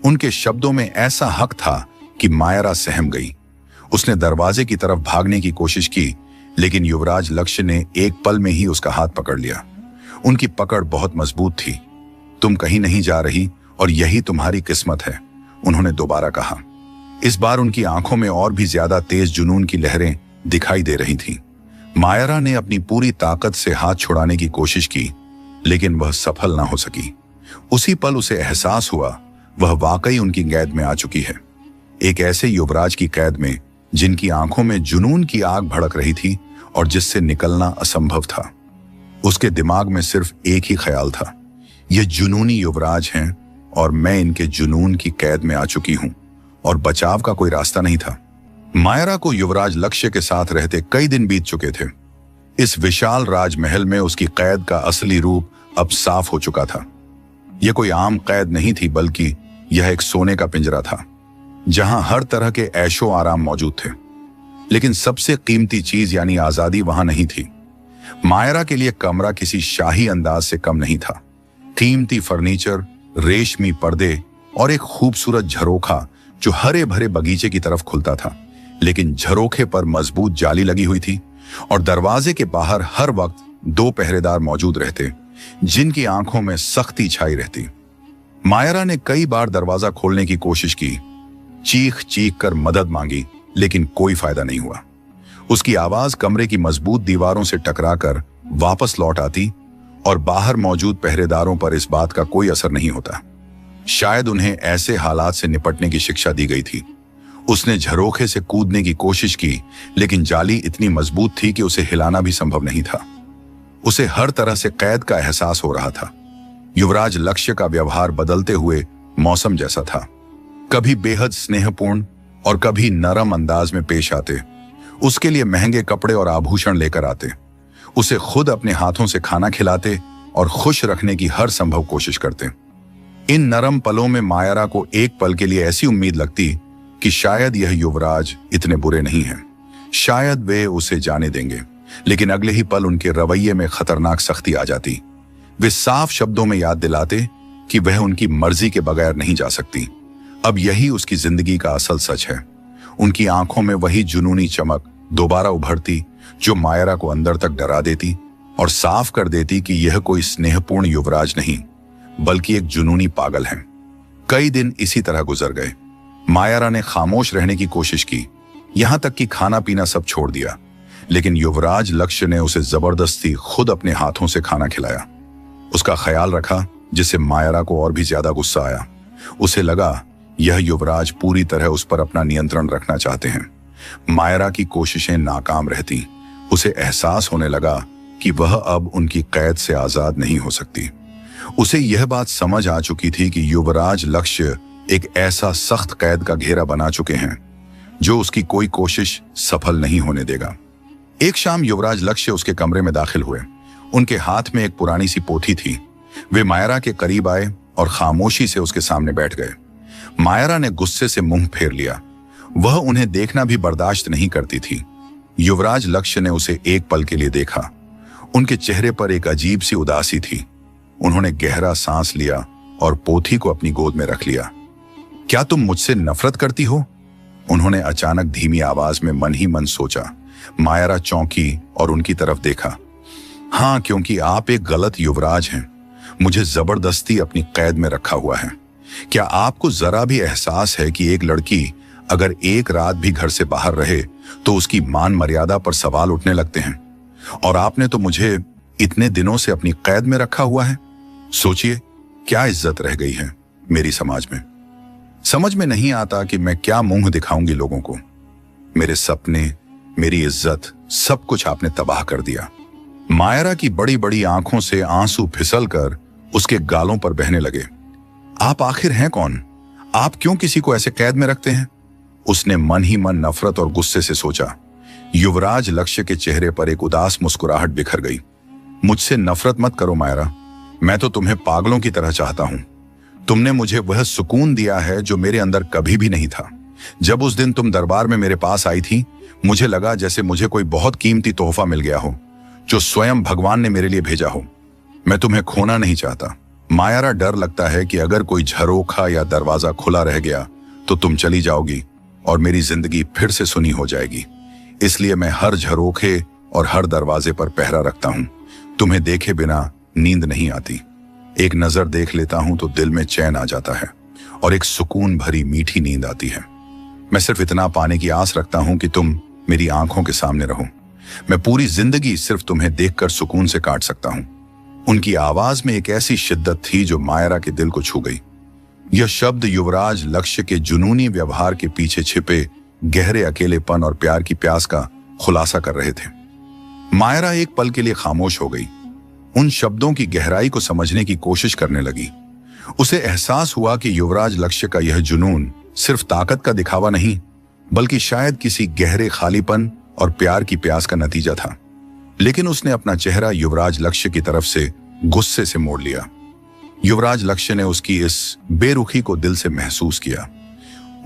Speaker 1: उनके शब्दों में ऐसा हक था कि मायरा सहम गई। उसने दरवाजे की तरफ भागने की कोशिश की, लेकिन युवराज लक्ष्य ने एक पल में ही उसका हाथ पकड़ लिया। उनकी पकड़ बहुत मजबूत थी। तुम कहीं नहीं जा रही और यही तुम्हारी किस्मत है, उन्होंने दोबारा कहा। इस बार उनकी आंखों में और भी ज्यादा तेज जुनून की लहरें दिखाई दे रही थीं। मायरा ने अपनी पूरी ताकत से हाथ छुड़ाने की कोशिश की, लेकिन वह सफल ना हो सकी। उसी पल उसे एहसास हुआ वह वाकई उनकी कैद में आ चुकी है। एक ऐसे युवराज की कैद में जिनकी आंखों में जुनून की आग भड़क रही थी और जिससे निकलना असंभव था। उसके दिमाग में सिर्फ एक ही ख्याल था, ये जुनूनी युवराज हैं और मैं इनके जुनून की कैद में आ चुकी हूं और बचाव का कोई रास्ता नहीं था। मायरा को युवराज लक्ष्य के साथ रहते कई दिन बीत चुके थे। इस विशाल राजमहल में उसकी कैद का असली रूप अब साफ हो चुका था। यह कोई आम कैद नहीं थी, बल्कि यह एक सोने का पिंजरा था जहां हर तरह के ऐशो आराम मौजूद थे। लेकिन सबसे कीमती चीज यानी आजादी वहां नहीं थी। मायरा के लिए कमरा किसी शाही अंदाज से कम नहीं था। कीमती फर्नीचर, रेशमी पर्दे और एक खूबसूरत झरोखा जो हरे भरे बगीचे की तरफ खुलता था, लेकिन झरोखे पर मजबूत जाली लगी हुई थी और दरवाजे के बाहर हर वक्त 2 पहरेदार मौजूद रहते जिनकी आंखों में सख्ती छाई रहती। मायरा ने कई बार दरवाजा खोलने की कोशिश की, चीख चीख कर मदद मांगी, लेकिन कोई फायदा नहीं हुआ। उसकी आवाज कमरे की मजबूत दीवारों से टकराकर वापस लौट आती और बाहर मौजूद पहरेदारों पर इस बात का कोई असर नहीं होता। शायद उन्हें ऐसे हालात से निपटने की शिक्षा दी गई थी। उसने झरोखे से कूदने की कोशिश की, लेकिन जाली इतनी मजबूत थी कि उसे हिलाना भी संभव नहीं था। उसे हर तरह से कैद का एहसास हो रहा था। युवराज लक्ष्य का व्यवहार बदलते हुए मौसम जैसा था। कभी बेहद स्नेहपूर्ण और कभी नरम अंदाज में पेश आते। उसके लिए महंगे कपड़े और आभूषण लेकर आते। उसे खुद अपने हाथों से खाना खिलाते और खुश रखने की हर संभव कोशिश करते। इन नरम पलों में मायरा को एक पल के लिए ऐसी उम्मीद लगती कि शायद यह युवराज इतने बुरे नहीं हैं। शायद वे उसे जाने देंगे, लेकिन अगले ही पल उनके रवैये में खतरनाक सख्ती आ जाती। वे साफ शब्दों में याद दिलाते कि वह उनकी मर्जी के बगैर नहीं जा सकती। अब यही उसकी जिंदगी का असल सच है। उनकी आंखों में वही जुनूनी चमक दोबारा उभरती जो मायरा को अंदर तक डरा देती और साफ कर देती कि यह कोई स्नेहपूर्ण युवराज नहीं, बल्कि एक जुनूनी पागल है। कई दिन इसी तरह गुजर गए। मायरा ने खामोश रहने की कोशिश की, यहां तक कि खाना पीना सब छोड़ दिया, लेकिन युवराज लक्ष्य ने उसे जबरदस्ती खुद अपने हाथों से खाना खिलाया। उसका ख्याल रखा, जिससे मायरा को और भी ज्यादा गुस्सा आया। उसे लगा यह युवराज पूरी तरह उस पर अपना नियंत्रण रखना चाहते हैं। मायरा की कोशिशें नाकाम रहती। उसे एहसास होने लगा कि वह अब उनकी कैद से आजाद नहीं हो सकती। उसे यह बात समझ आ चुकी थी कि युवराज लक्ष्य एक ऐसा सख्त कैद का घेरा बना चुके हैं जो उसकी कोई कोशिश सफल नहीं होने देगा। एक शाम युवराज लक्ष्य उसके कमरे में दाखिल हुए। उनके हाथ में एक पुरानी सी पोथी थी। वे मायरा के करीब आए और खामोशी से उसके सामने बैठ गए। मायरा ने गुस्से से मुंह फेर लिया। वह उन्हें देखना भी बर्दाश्त नहीं करती थी। युवराज लक्ष्य ने उसे एक पल के लिए देखा। उनके चेहरे पर एक अजीब सी उदासी थी। उन्होंने गहरा सांस लिया और पोथी को अपनी गोद में रख लिया। क्या तुम मुझसे नफरत करती हो? उन्होंने अचानक धीमी आवाज में मन ही मन सोचा। मायरा चौंकी और उनकी तरफ देखा। हाँ, क्योंकि आप एक गलत युवराज हैं। मुझे जबरदस्ती अपनी कैद में रखा हुआ है। क्या आपको जरा भी एहसास है कि एक लड़की अगर एक रात भी घर से बाहर रहे तो उसकी मान मर्यादा पर सवाल उठने लगते हैं? और आपने तो मुझे इतने दिनों से अपनी कैद में रखा हुआ है। सोचिए क्या इज्जत रह गई है मेरी समाज में। समझ में नहीं आता कि मैं क्या मुंह दिखाऊंगी लोगों को। मेरे सपने, मेरी इज्जत, सब कुछ आपने तबाह कर दिया। मायरा की बड़ी बड़ी आंखों से आंसू फिसलकर उसके गालों पर बहने लगे। आप आखिर हैं कौन? आप क्यों किसी को ऐसे कैद में रखते हैं? उसने मन ही मन नफरत और गुस्से से सोचा। युवराज लक्ष्य के चेहरे पर एक उदास मुस्कुराहट बिखर गई। मुझसे नफरत मत करो मायरा, मैं तो तुम्हें पागलों की तरह चाहता हूं। तुमने मुझे वह सुकून दिया है जो मेरे अंदर कभी भी नहीं था। जब उस दिन तुम दरबार में मेरे पास आई थी, मुझे लगा जैसे मुझे कोई बहुत कीमती तोहफा मिल गया हो, जो स्वयं भगवान ने मेरे लिए भेजा हो। मैं तुम्हें खोना नहीं चाहता मायरा। डर लगता है कि अगर कोई झरोखा या दरवाजा खुला रह गया तो तुम चली जाओगी और मेरी जिंदगी फिर से सुनी हो जाएगी। इसलिए मैं हर झरोखे और हर दरवाजे पर पहरा रखता हूं। तुम्हें देखे बिना नींद नहीं आती। एक नजर देख लेता हूं तो दिल में चैन आ जाता है और एक सुकून भरी मीठी नींद आती है। मैं सिर्फ इतना पाने की आस रखता हूं कि तुम मेरी आंखों के सामने रहो। मैं पूरी जिंदगी सिर्फ तुम्हें देखकर सुकून से काट सकता हूं। उनकी आवाज में एक ऐसी शिद्दत थी जो मायरा के दिल को छू गई। यह शब्द युवराज लक्ष्य के जुनूनी व्यवहार के पीछे छिपे गहरे अकेलेपन और प्यार की प्यास का खुलासा कर रहे थे। मायरा एक पल के लिए खामोश हो गई। उन शब्दों की गहराई को समझने की कोशिश करने लगी। उसे एहसास हुआ कि युवराज लक्ष्य का यह जुनून सिर्फ ताकत का दिखावा नहीं, बल्कि शायद किसी गहरे खालीपन और प्यार की प्यास का नतीजा था। लेकिन उसने अपना चेहरा युवराज लक्ष्य की तरफ से गुस्से से मोड़ लिया। युवराज लक्ष्य ने उसकी इस बेरुखी को दिल से महसूस किया।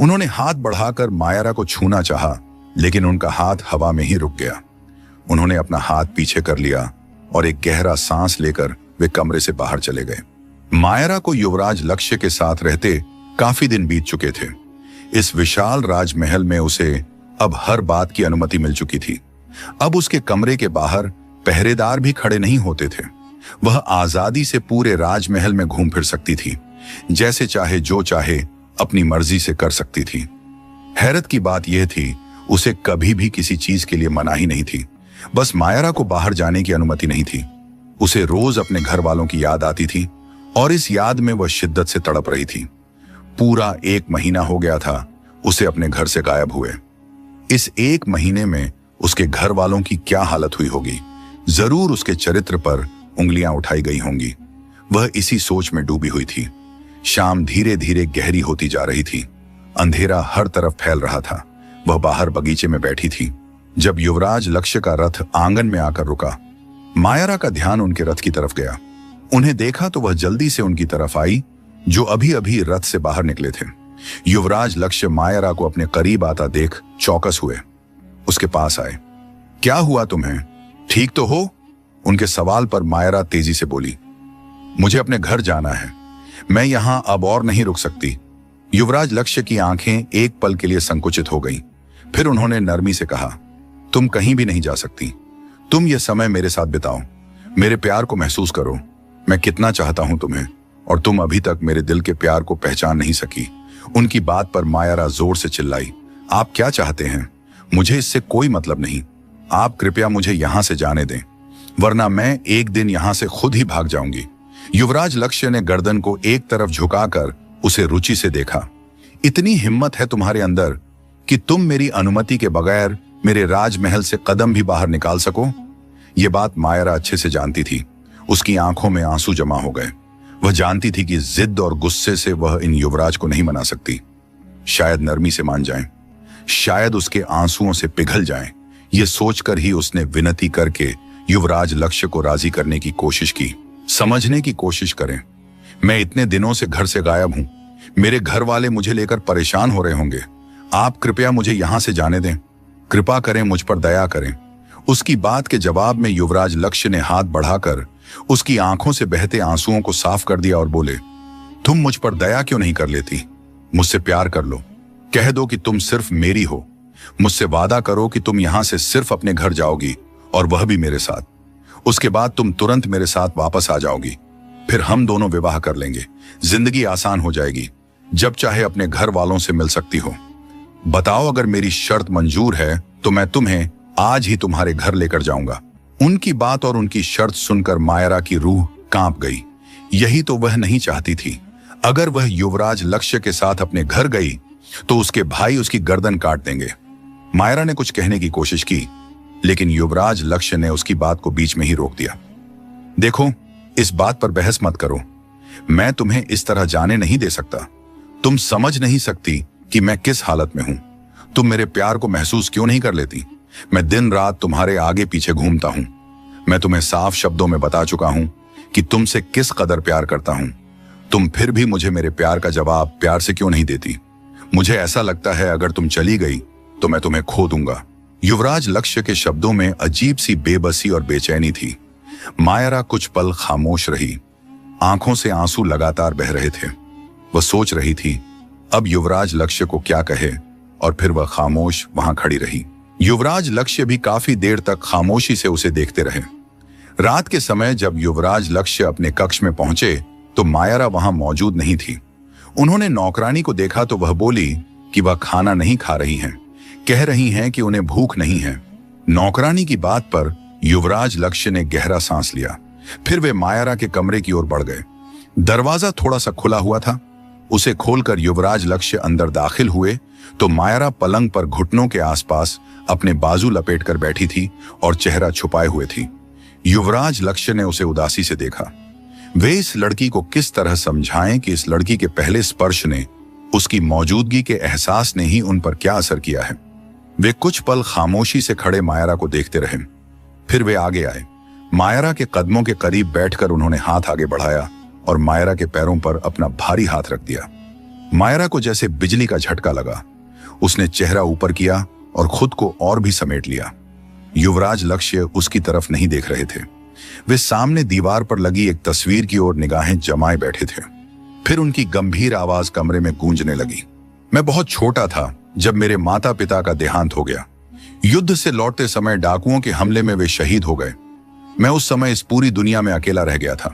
Speaker 1: उन्होंने हाथ बढ़ाकर मायरा को छूना चाहा, लेकिन उनका हाथ हवा में ही रुक गया। उन्होंने अपना हाथ पीछे कर लिया और एक गहरा सांस लेकर वे कमरे से बाहर चले गए। मायरा को युवराज लक्ष्य के साथ रहते काफी दिन बीत चुके थे। इस विशाल राजमहल में उसे अब हर बात की अनुमति मिल चुकी थी। अब उसके कमरे के बाहर पहरेदार भी खड़े नहीं होते थे। वह आजादी से पूरे राजमहल में घूम फिर सकती थी, जैसे चाहे जो चाहे अपनी मर्जी से कर सकती थी। हैरत की बात यह थी, उसे कभी भी किसी चीज के लिए मनाही नहीं थी। बस मायरा को बाहर जाने की अनुमति नहीं थी। उसे रोज अपने घर वालों की याद आती थी और इस याद में वह शिद्दत से तड़प रही थी। पूरा 1 महीना हो गया था उसे अपने घर से गायब हुए। इस 1 महीने में उसके घर वालों की क्या हालत हुई होगी। जरूर उसके चरित्र पर उंगलियां उठाई गई होंगी। वह इसी सोच में डूबी हुई थी। शाम धीरे धीरे गहरी होती जा रही थी। अंधेरा हर तरफ फैल रहा था। वह बाहर बगीचे में बैठी थी। जब युवराज लक्ष्य का रथ आंगन में आकर रुका, मायरा का ध्यान उनके रथ की तरफ गया। उन्हें देखा तो वह जल्दी से उनकी तरफ आई, जो अभी अभी रथ से बाहर निकले थे। युवराज लक्ष्य मायरा को अपने करीब आता देख चौकस हुए। उसके पास आए। क्या हुआ तुम्हें? ठीक तो हो? उनके सवाल पर मायरा तेजी से बोली, मुझे अपने घर जाना है। मैं यहां अब और नहीं रुक सकती। युवराज लक्ष्य की आंखें एक पल के लिए संकुचित हो गईं। फिर उन्होंने नरमी से कहा, तुम कहीं भी नहीं जा सकती। तुम यह समय मेरे साथ बिताओ। मेरे प्यार को महसूस करो। मैं कितना चाहता हूं तुम्हें, और तुम अभी तक मेरे दिल के प्यार को पहचान नहीं सकी। उनकी बात पर मायरा जोर से चिल्लाई, आप क्या चाहते हैं? मुझे इससे कोई मतलब नहीं। आप कृपया मुझे यहां से जाने दें, वरना मैं एक दिन यहां से खुद ही भाग जाऊंगी। युवराज लक्ष्य ने गर्दन को एक तरफ झुकाकर उसे रुचि से देखा। इतनी हिम्मत है तुम्हारे अंदर कि तुम मेरी अनुमति के बगैर मेरे राजमहल से कदम भी बाहर निकाल सको? यह बात मायरा अच्छे से जानती थी। उसकी आंखों में आंसू जमा हो गए। वह जानती थी कि जिद और गुस्से से वह इन युवराज को नहीं मना सकती। शायद नरमी से मान जाएं, शायद उसके आंसुओं से पिघल जाएं। यह सोचकर ही उसने विनती करके युवराज लक्ष्य को राजी करने की कोशिश की। समझने की कोशिश करें, मैं इतने दिनों से घर से गायब हूं। मेरे घर वाले मुझे लेकर परेशान हो रहे होंगे। आप कृपया मुझे यहां से जाने दें। कृपा करें, मुझ पर दया करें। उसकी बात के जवाब में युवराज लक्ष्य ने हाथ बढ़ाकर उसकी आंखों से बहते आंसुओं को साफ कर दिया और बोले, तुम मुझ पर दया क्यों नहीं कर लेती? मुझसे प्यार कर लो। कह दो कि तुम सिर्फ मेरी हो। मुझसे वादा करो कि तुम यहां से सिर्फ अपने घर जाओगी, और वह भी मेरे साथ। उसके बाद तुम तुरंत मेरे साथ वापस आ जाओगी। फिर हम दोनों विवाह कर लेंगे। जिंदगी आसान हो जाएगी। जब चाहे अपने घर वालों से मिल सकती हो। बताओ, अगर मेरी शर्त मंजूर है तो मैं तुम्हें आज ही तुम्हारे घर लेकर जाऊंगा। उनकी बात और उनकी शर्त सुनकर मायरा की रूह कांप गई। यही तो वह नहीं चाहती थी। अगर वह युवराज लक्ष्य के साथ अपने घर गई तो उसके भाई उसकी गर्दन काट देंगे। मायरा ने कुछ कहने की कोशिश की, लेकिन युवराज लक्ष्य ने उसकी बात को बीच में ही रोक दिया। देखो, इस बात पर बहस मत करो। मैं तुम्हें इस तरह जाने नहीं दे सकता। तुम समझ नहीं सकती कि मैं किस हालत में हूं। तुम मेरे प्यार को महसूस क्यों नहीं कर लेती? मैं दिन रात तुम्हारे आगे पीछे घूमता हूं। मैं तुम्हें साफ शब्दों में बता चुका हूं कि तुमसे किस कदर प्यार करता हूं। तुम फिर भी मुझे मेरे प्यार का जवाब प्यार से क्यों नहीं देती? मुझे ऐसा लगता है अगर तुम चली गई तो मैं तुम्हें खो दूंगा। युवराज लक्ष्य के शब्दों में अजीब सी बेबसी और बेचैनी थी। मायरा कुछ पल खामोश रही। आंखों से आंसू लगातार बह रहे थे। वह सोच रही थी अब युवराज लक्ष्य को क्या कहे, और फिर वह खामोश वहां खड़ी रही। युवराज लक्ष्य भी काफी देर तक खामोशी से उसे देखते रहे। रात के समय जब युवराज लक्ष्य अपने कक्ष में पहुंचे तो मायरा वहां मौजूद नहीं थी। उन्होंने नौकरानी को देखा तो वह बोली कि वह खाना नहीं खा रही हैं, कह रही हैं कि उन्हें भूख नहीं है। नौकरानी की बात पर युवराज लक्ष्य ने गहरा सांस लिया। फिर वे मायरा के कमरे की ओर बढ़ गए। दरवाजा थोड़ा सा खुला हुआ था। उसे खोलकर युवराज लक्ष्य अंदर दाखिल हुए तो मायरा पलंग पर घुटनों के आसपास अपने बाजू लपेटकर बैठी थी और चेहरा छुपाए हुए थी। युवराज लक्ष्य ने उसे उदासी से देखा। वे इस लड़की को किस तरह समझाएं कि इस लड़की के पहले स्पर्श ने, उसकी मौजूदगी के एहसास ने ही उन पर क्या असर किया है। वे कुछ पल खामोशी से खड़े मायरा को देखते रहे। फिर वे आगे आए। मायरा के कदमों के करीब बैठकर उन्होंने हाथ आगे बढ़ाया और मायरा के पैरों पर अपना भारी हाथ रख दिया। मायरा को जैसे बिजली का झटका लगा। उसने चेहरा ऊपर किया और खुद को और भी समेट लिया। युवराज लक्ष्य उसकी तरफ नहीं देख रहे थे। वे सामने दीवार पर लगी एक तस्वीर की ओर निगाहें जमाए बैठे थे। फिर उनकी गंभीर आवाज कमरे में गूंजने लगी। मैं बहुत छोटा था जब मेरे माता पिता का देहांत हो गया। युद्ध से लौटते समय डाकुओं के हमले में वे शहीद हो गए। मैं उस समय इस पूरी दुनिया में अकेला रह गया था।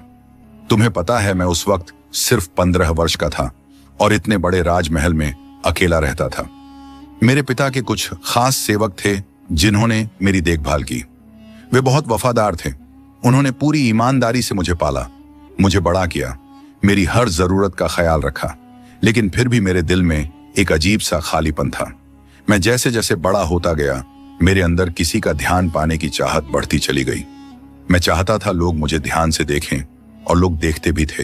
Speaker 1: तुम्हें पता है मैं उस वक्त सिर्फ 15 वर्ष का था और इतने बड़े राजमहल में अकेला रहता था। मेरे पिता के कुछ खास सेवक थे जिन्होंने मेरी देखभाल की। वे बहुत वफादार थे। उन्होंने पूरी ईमानदारी से मुझे पाला, मुझे बड़ा किया, मेरी हर जरूरत का ख्याल रखा। लेकिन फिर भी मेरे दिल में एक अजीब सा खालीपन था। मैं जैसे जैसे बड़ा होता गया मेरे अंदर किसी का ध्यान पाने की चाहत बढ़ती चली गई। मैं चाहता था लोग मुझे ध्यान से देखें, और लोग देखते भी थे,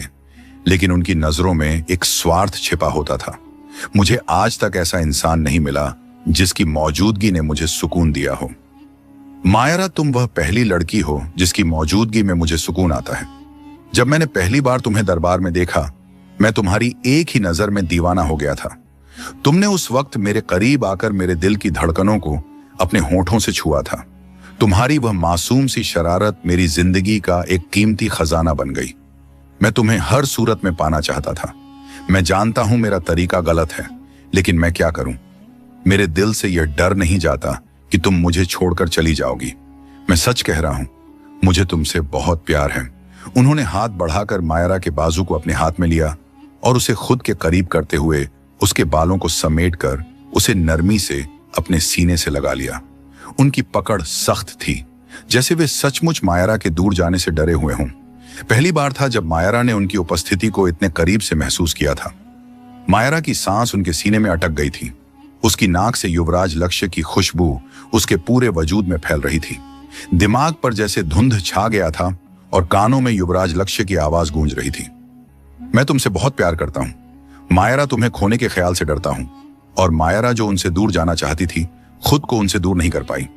Speaker 1: लेकिन उनकी नजरों में एक स्वार्थ छिपा होता था। मुझे आज तक ऐसा इंसान नहीं मिला जिसकी मौजूदगी ने मुझे सुकून दिया हो। मायरा, तुम वह पहली लड़की हो जिसकी मौजूदगी में मुझे सुकून आता है। जब मैंने पहली बार तुम्हें दरबार में देखा, मैं तुम्हारी एक ही नजर में दीवाना हो गया था। तुमने उस वक्त मेरे करीब आकर मेरे दिल की धड़कनों को अपने होठों से छुआ था। तुम्हारी वह मासूम सी शरारत मेरी जिंदगी का एक कीमती खजाना बन गई। मैं तुम्हें हर सूरत में पाना चाहता था। मैं जानता हूं मेरा तरीका गलत है, लेकिन मैं क्या करूं? मेरे दिल से यह डर नहीं जाता कि तुम मुझे छोड़कर चली जाओगी। मैं सच कह रहा हूं, मुझे तुमसे बहुत प्यार है। उन्होंने हाथ बढ़ाकर मायरा के बाजू को अपने हाथ में लिया और उसे खुद के करीब करते हुए उसके बालों को समेटकर उसे नरमी से अपने सीने से लगा लिया। उनकी पकड़ सख्त थी, जैसे वे सचमुच मायरा के दूर जाने से डरे हुए हों। पहली बार था जब मायरा ने उनकी उपस्थिति को इतने करीब से महसूस किया था। मायरा की सांस उनके सीने में अटक गई थी। उसकी नाक से युवराज लक्ष्य की खुशबू उसके पूरे वजूद में फैल रही थी। दिमाग पर जैसे धुंध छा गया था और कानों में युवराज लक्ष्य की आवाज गूंज रही थी। मैं तुमसे बहुत प्यार करता हूं मायरा, तुम्हें खोने के ख्याल से डरता हूं। और मायरा जो उनसे दूर जाना चाहती थी, खुद को उनसे दूर नहीं कर पाई।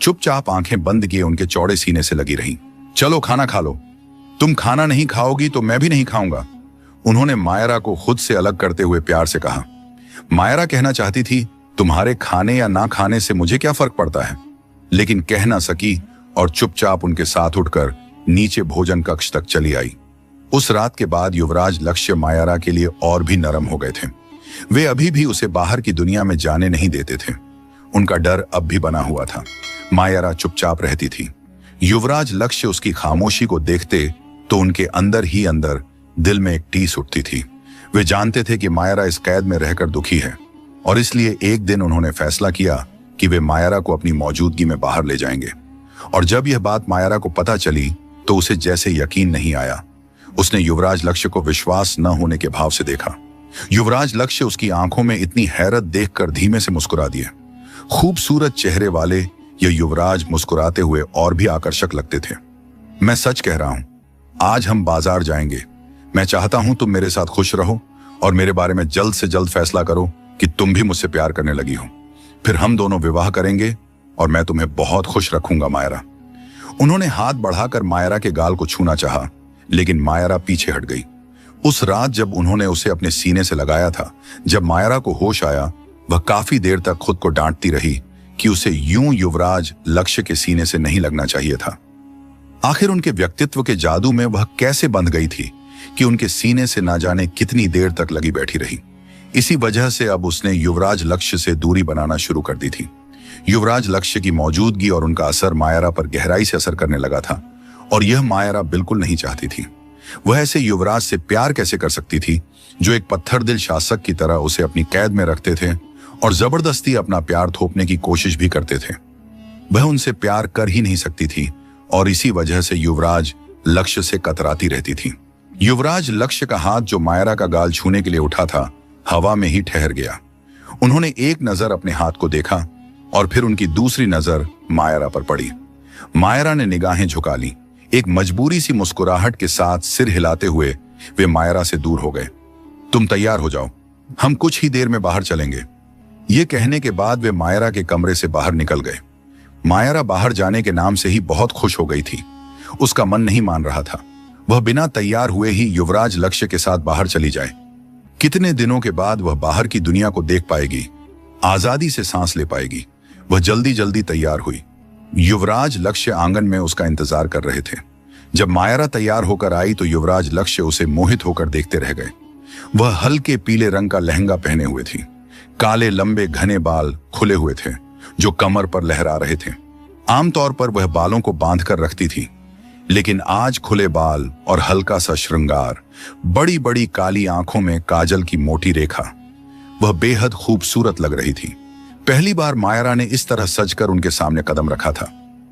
Speaker 1: चुपचाप आंखें बंद किए उनके चौड़े सीने से लगी रही। चलो खाना खा लो। तुम खाना नहीं खाओगी तो मैं भी नहीं खाऊंगा, उन्होंने मायरा को खुद से अलग करते हुए प्यार से कहा। मायरा कहना चाहती थी, तुम्हारे खाने या ना खाने से मुझे क्या फर्क पड़ता है, लेकिन कह ना सकी और चुपचाप उनके साथ उठकर नीचे भोजन कक्ष तक चली आई। उस रात के बाद युवराज लक्ष्य मायरा के लिए और भी नरम हो गए थे। वे अभी भी उसे बाहर की दुनिया में जाने नहीं देते थे। उनका डर अब भी बना हुआ था। मायरा चुपचाप रहती थी। युवराज लक्ष्य उसकी खामोशी को देखते तो उनके अंदर ही अंदर दिल में एक टीस उठती थी। वे जानते थे कि मायरा इस कैद में रहकर दुखी है, और इसलिए एक दिन उन्होंने फैसला किया कि वे मायरा को अपनी मौजूदगी में बाहर ले जाएंगे। और जब यह बात मायरा को पता चली तो उसे जैसे यकीन नहीं आया। उसने युवराज लक्ष्य को विश्वास न होने के भाव से देखा। युवराज लक्ष्य उसकी आंखों में इतनी हैरत देखकर धीमे से मुस्कुरा दिए। खूबसूरत चेहरे वाले ये युवराज मुस्कुराते हुए और भी आकर्षक लगते थे। मैं सच कह रहा हूं, आज हम बाजार जाएंगे। मैं चाहता हूं तुम मेरे साथ खुश रहो और मेरे बारे में जल्द से जल्द फैसला करो कि तुम भी मुझसे प्यार करने लगी हो। फिर हम दोनों विवाह करेंगे और मैं तुम्हें बहुत खुश रखूंगा मायरा। उन्होंने हाथ बढ़ाकर मायरा के गाल को छूना चाहा, लेकिन मायरा पीछे हट गई। उस रात जब उन्होंने उसे अपने सीने से लगाया था, जब मायरा को होश आया, वह काफी देर तक खुद को डांटती रही कि उसे यूं युवराज लक्ष्य के सीने से नहीं लगना चाहिए था। आखिर उनके व्यक्तित्व के जादू में वह कैसे बंध गई थी कि उनके सीने से ना जाने कितनी देर तक लगी बैठी रही। इसी वजह से अब उसने युवराज लक्ष्य से दूरी बनाना शुरू कर दी थी। युवराज लक्ष्य की मौजूदगी और उनका असर मायरा पर गहराई से असर करने लगा था, और यह मायरा बिल्कुल नहीं चाहती थी। वह ऐसे युवराज से प्यार कैसे कर सकती थी जो एक पत्थर दिल शासक की तरह उसे अपनी कैद में रखते थे और जबरदस्ती अपना प्यार थोपने की कोशिश भी करते थे। वह उनसे प्यार कर ही नहीं सकती थी और इसी वजह से युवराज लक्ष्य से कतराती रहती थी। युवराज लक्ष्य का हाथ जो मायरा का गाल छूने के लिए उठा था, हवा में ही ठहर गया। उन्होंने एक नजर अपने हाथ को देखा और फिर उनकी दूसरी नजर मायरा पर पड़ी। मायरा ने निगाहें झुका ली। एक मजबूरी सी मुस्कुराहट के साथ सिर हिलाते हुए वे मायरा से दूर हो गए। तुम तैयार हो जाओ, हम कुछ ही देर में बाहर चलेंगे। ये कहने के बाद वे मायरा के कमरे से बाहर निकल गए। मायरा बाहर जाने के नाम से ही बहुत खुश हो गई थी। उसका मन नहीं मान रहा था। वह बिना तैयार हुए ही युवराज लक्ष्य के साथ बाहर चली जाए। कितने दिनों के बाद वह बाहर की दुनिया को देख पाएगी, आजादी से सांस ले पाएगी। वह जल्दी जल्दी तैयार हुई। युवराज लक्ष्य आंगन में उसका इंतजार कर रहे थे। जब मायरा तैयार होकर आई तो युवराज लक्ष्य उसे मोहित होकर देखते रह गए। वह हल्के पीले रंग का लहंगा पहने हुए थी। काले लंबे घने बाल खुले हुए थे जो कमर पर लहरा रहे थे। आमतौर पर वह बालों को बांधकर रखती थी, लेकिन आज खुले बाल और हल्का सा श्रृंगार, बड़ी बड़ी काली आंखों में काजल की मोटी रेखा, वह बेहद खूबसूरत लग रही थी। पहली बार मायरा ने इस तरह सजकर उनके सामने कदम रखा था,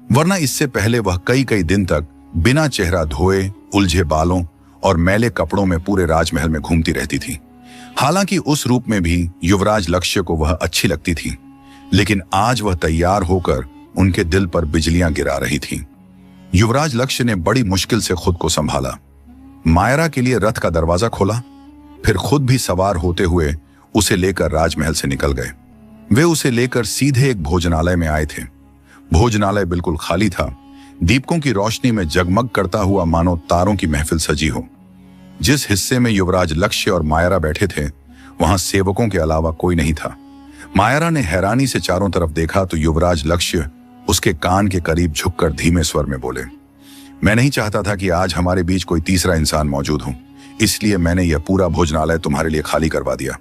Speaker 1: वरना इससे पहले वह कई कई दिन तक बिना चेहरा धोए, उलझे बालों और मैले कपड़ों में पूरे राजमहल में घूमती रहती थी। हालांकि उस रूप में भी युवराज लक्ष्य को वह अच्छी लगती थी, लेकिन आज वह तैयार होकर उनके दिल पर बिजलियां गिरा रही थी। युवराज लक्ष्य ने बड़ी मुश्किल से खुद को संभाला। मायरा के लिए रथ का दरवाजा खोला, फिर खुद भी सवार होते हुए उसे लेकर राजमहल से निकल गए। वे उसे लेकर सीधे एक भोजनालय में आए थे। भोजनालय बिल्कुल खाली था। दीपकों की रोशनी में जगमग करता हुआ मानो तारों की महफिल सजी हो। जिस हिस्से में युवराज लक्ष्य और मायरा बैठे थे, वहां सेवकों के अलावा कोई नहीं था। मायरा ने हैरानी से चारों तरफ देखा तो युवराज लक्ष्य उसके कान के करीब झुककर धीमे स्वर में बोले, मैं नहीं चाहता था कि आज हमारे बीच कोई तीसरा इंसान मौजूद हो, इसलिए मैंने यह पूरा भोजनालय तुम्हारे लिए खाली करवा दिया।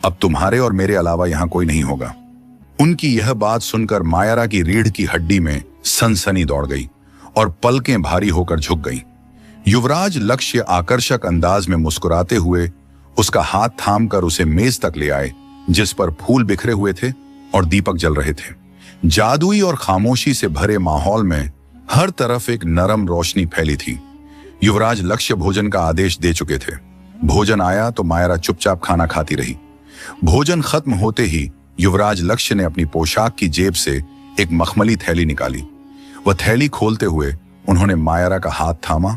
Speaker 1: अब तुम्हारे और मेरे अलावा यहां कोई नहीं होगा। उनकी यह बात सुनकर मायरा की रीढ़ की हड्डी में सनसनी दौड़ गई और पलकें भारी होकर झुक गईं। युवराज लक्ष्य आकर्षक अंदाज में मुस्कुराते हुए उसका हाथ थामकर उसे मेज तक ले आए, जिस पर फूल बिखरे हुए थे और दीपक जल रहे थे। जादुई और खामोशी से भरे माहौल में हर तरफ एक नरम रोशनी फैली थी। युवराज लक्ष्य भोजन का आदेश दे चुके थे। भोजन आया तो मायरा चुपचाप खाना खाती रही। भोजन खत्म होते ही युवराज लक्ष्य ने अपनी पोशाक की जेब से एक मखमली थैली निकाली। वह थैली खोलते हुए उन्होंने मायरा का हाथ थामा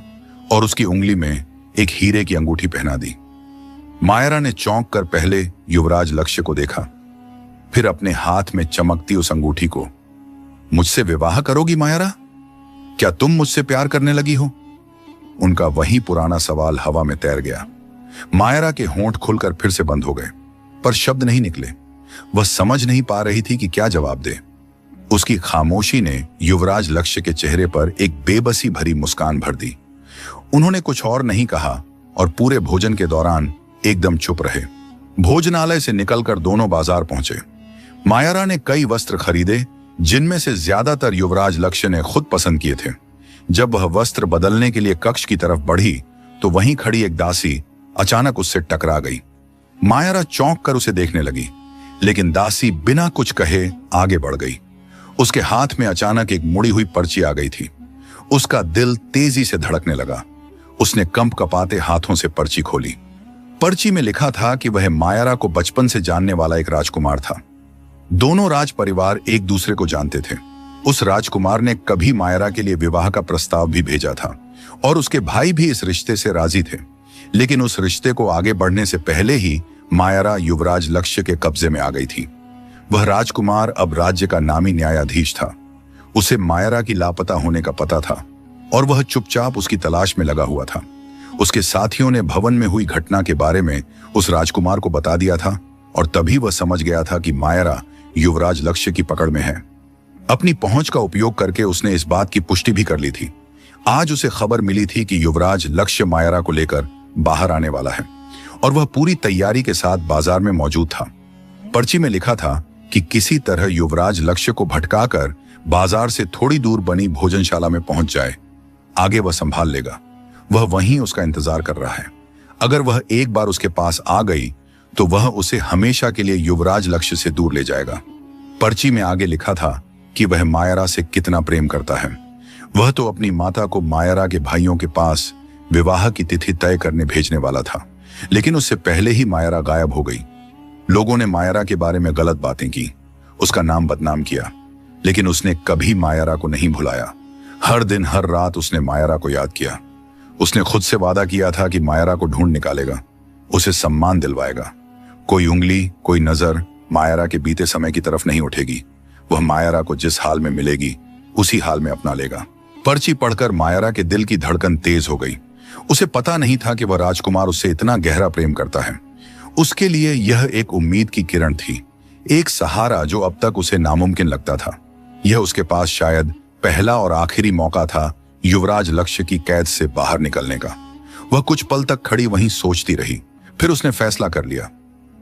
Speaker 1: और उसकी उंगली में एक हीरे की अंगूठी पहना दी। मायरा ने चौंक कर पहले युवराज लक्ष्य को देखा, फिर अपने हाथ में चमकती उस अंगूठी को। मुझसे विवाह करोगी मायरा? क्या तुम मुझसे प्यार करने लगी हो? उनका वही पुराना सवाल हवा में तैर गया। मायरा के होंठ खुलकर फिर से बंद हो गए, पर शब्द नहीं निकले। वह समझ नहीं पा रही थी कि क्या जवाब दे। उसकी खामोशी ने युवराज लक्ष्य के चेहरे पर एक बेबसी भरी मुस्कान भर दी। उन्होंने कुछ और नहीं कहा और पूरे भोजन के दौरान एकदम चुप रहे। भोजनालय से निकलकर दोनों बाजार पहुंचे। मायरा ने कई वस्त्र खरीदे, जिनमें से ज्यादातर युवराज लक्ष्य ने खुद पसंद किए थे। जब वह वस्त्र बदलने के लिए कक्ष की तरफ बढ़ी तो वहीं खड़ी एक दासी अचानक उससे टकरा गई। मायरा चौंक कर उसे देखने लगी, लेकिन दासी बिना कुछ कहे आगे बढ़ गई। उसके हाथ में अचानक एक मुड़ी हुई पर्ची आ गई थी। उसका दिल तेजी से धड़कने लगा। उसने कंप कपाते हाथों से पर्ची खोली। पर्ची में लिखा था कि वह मायरा को बचपन से जानने वाला एक राजकुमार था। दोनों राज परिवार एक दूसरे को जानते थे। उस राजकुमार ने कभी मायरा के लिए विवाह का प्रस्ताव भी भेजा था और उसके भाई भी इस रिश्ते से राजी थे। लेकिन उस रिश्ते को आगे बढ़ने से पहले ही मायरा युवराज लक्ष्य के कब्जे में आ गई थी। वह राजकुमार अब राज्य का नामी न्यायाधीश था। उसे मायरा की लापता होने का पता था और वह चुपचाप उसकी तलाश में लगा हुआ था। उसके साथियों ने भवन में हुई घटना के बारे में उस राजकुमार को बता दिया था और तभी वह समझ गया था कि मायरा युवराज लक्ष्य की पकड़ में है। अपनी पहुंच का उपयोग करके उसने इस बात की पुष्टि भी कर ली थी। आज उसे खबर मिली थी कि युवराज लक्ष्य मायरा को लेकर बाहर आने वाला है और वह पूरी तैयारी के साथ बाजार में मौजूद था। पर्ची में लिखा था कि किसी तरह युवराज लक्ष्य को भटकाकर बाजार से थोड़ी दूर बनी भोजनशाला में पहुंच जाए, आगे वह संभाल लेगा। वह वहीं उसका इंतजार कर रहा है। अगर वह एक बार उसके पास आ गई तो वह उसे हमेशा के लिए युवराज लक्ष्य से दूर ले जाएगा। पर्ची में आगे लिखा था कि वह मायरा से कितना प्रेम करता है। वह तो अपनी माता को मायरा के भाइयों के पास विवाह की तिथि तय करने भेजने वाला था, लेकिन उससे पहले ही मायरा गायब हो गई। लोगों ने मायरा के बारे में गलत बातें की, उसका नाम बदनाम किया, लेकिन उसने कभी मायरा को नहीं भुलाया। हर दिन हर रात उसने मायरा को याद किया। उसने खुद से वादा किया था कि मायरा को ढूंढ निकालेगा, उसे सम्मान दिलवाएगा। कोई उंगली, कोई नजर मायरा के बीते समय की तरफ नहीं उठेगी। वह मायरा को जिस हाल में मिलेगी उसी हाल में अपना लेगा। पर्ची पढ़कर मायरा के दिल की धड़कन तेज हो गई। उसे पता नहीं था कि वह राजकुमार उससे इतना गहरा प्रेम करता है। उसके लिए यह एक उम्मीद की किरण थी, एक सहारा जो अब तक उसे नामुमकिन लगता था। यह उसके पास शायद पहला और आखिरी मौका था युवराज लक्ष्य की कैद से बाहर निकलने का। वह कुछ पल तक खड़ी वहीं सोचती रही, फिर उसने फैसला कर लिया।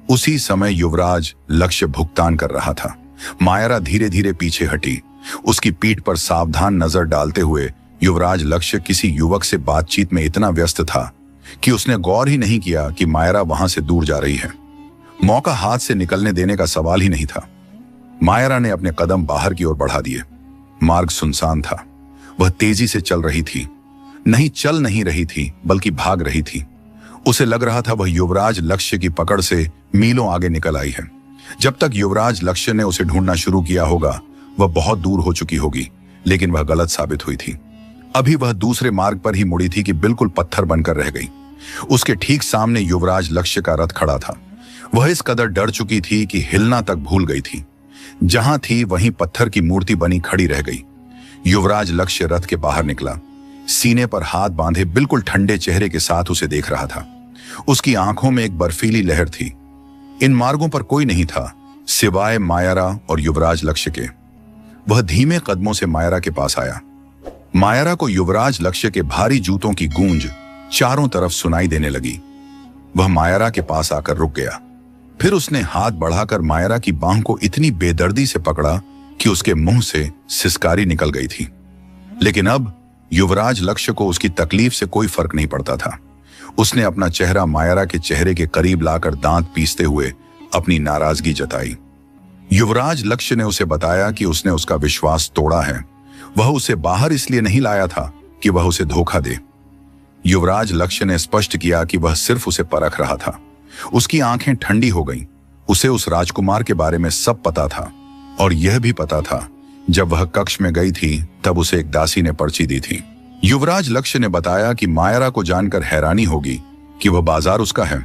Speaker 1: उसी समय युवराज लक्ष्य भुगतान कर रहा था। मायरा धीरे धीरे पीछे हटी। उसकी पीठ पर सावधान नजर डालते हुए युवराज लक्ष्य किसी युवक से बातचीत में इतना व्यस्त था कि उसने गौर ही नहीं किया कि मायरा वहां से दूर जा रही है। मौका हाथ से निकलने देने का सवाल ही नहीं था। मायरा ने अपने कदम बाहर की ओर बढ़ा दिए। मार्ग सुनसान था। वह तेजी से चल रही थी, चल नहीं रही थी बल्कि भाग रही थी। उसे लग रहा था वह युवराज लक्ष्य की पकड़ से मीलों आगे निकल आई है। जब तक युवराज लक्ष्य ने उसे ढूंढना शुरू किया होगा वह बहुत दूर हो चुकी होगी, लेकिन वह गलत साबित हुई थी। अभी वह दूसरे मार्ग पर ही मुड़ी थी कि बिल्कुल पत्थर बनकर रह गई। उसके ठीक सामने युवराज लक्ष्य का रथ खड़ा था। वह इस कदर डर चुकी थी कि हिलना तक भूल गई थी। जहां थी वहीं पत्थर की मूर्ति बनी खड़ी रह गई। युवराज लक्ष्य रथ के बाहर निकला, सीने पर हाथ बांधे बिल्कुल ठंडे चेहरे के साथ उसे देख रहा था। उसकी आंखों में एक बर्फीली लहर थी। इन मार्गों पर कोई नहीं था सिवाय मायरा और युवराज लक्ष्य के। वह धीमे कदमों से मायरा के पास आया। मायरा को युवराज लक्ष्य के भारी जूतों की गूंज चारों तरफ सुनाई देने लगी। वह मायरा के पास आकर रुक गया। फिर उसने हाथ बढ़ाकर मायरा की बांह को इतनी बेदर्दी से पकड़ा कि उसके मुंह से सिसकारी निकल गई थी। लेकिन अब युवराज लक्ष्य को उसकी तकलीफ से कोई फर्क नहीं पड़ता था। उसने अपना चेहरा मायरा के चेहरे के करीब लाकर दांत पीसते हुए अपनी नाराजगी जताई। युवराज लक्ष्य ने उसे बताया कि उसने उसका विश्वास तोड़ा है। वह उसे बाहर इसलिए नहीं लाया था कि वह उसे धोखा दे। युवराज लक्ष्य ने स्पष्ट किया कि वह सिर्फ उसे परख रहा था। उसकी आंखें ठंडी हो गईं। उसे उस राजकुमार के बारे में सब पता था और यह भी पता था जब वह कक्ष में गई थी तब उसे एक दासी ने पर्ची दी थी। युवराज लक्ष्य ने बताया कि मायरा को जानकर हैरानी होगी कि वह बाजार उसका है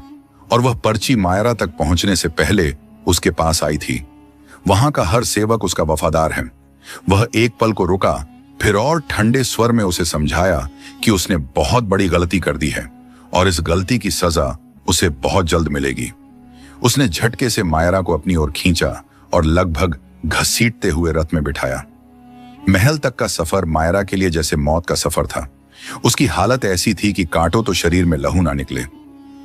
Speaker 1: और वह पर्ची मायरा तक पहुंचने से पहले उसके पास आई थी। वहां का हर सेवक उसका वफादार है। वह एक पल को रुका, फिर और ठंडे स्वर में उसे समझाया कि उसने बहुत बड़ी गलती कर दी है और इस गलती की सजा उसे बहुत जल्द मिलेगी। उसने झटके से मायरा को अपनी ओर खींचा और लगभग घसीटते हुए रथ में बिठाया। महल तक का सफर मायरा के लिए जैसे मौत का सफर था। उसकी हालत ऐसी थी कि काटो तो शरीर में लहू ना निकले।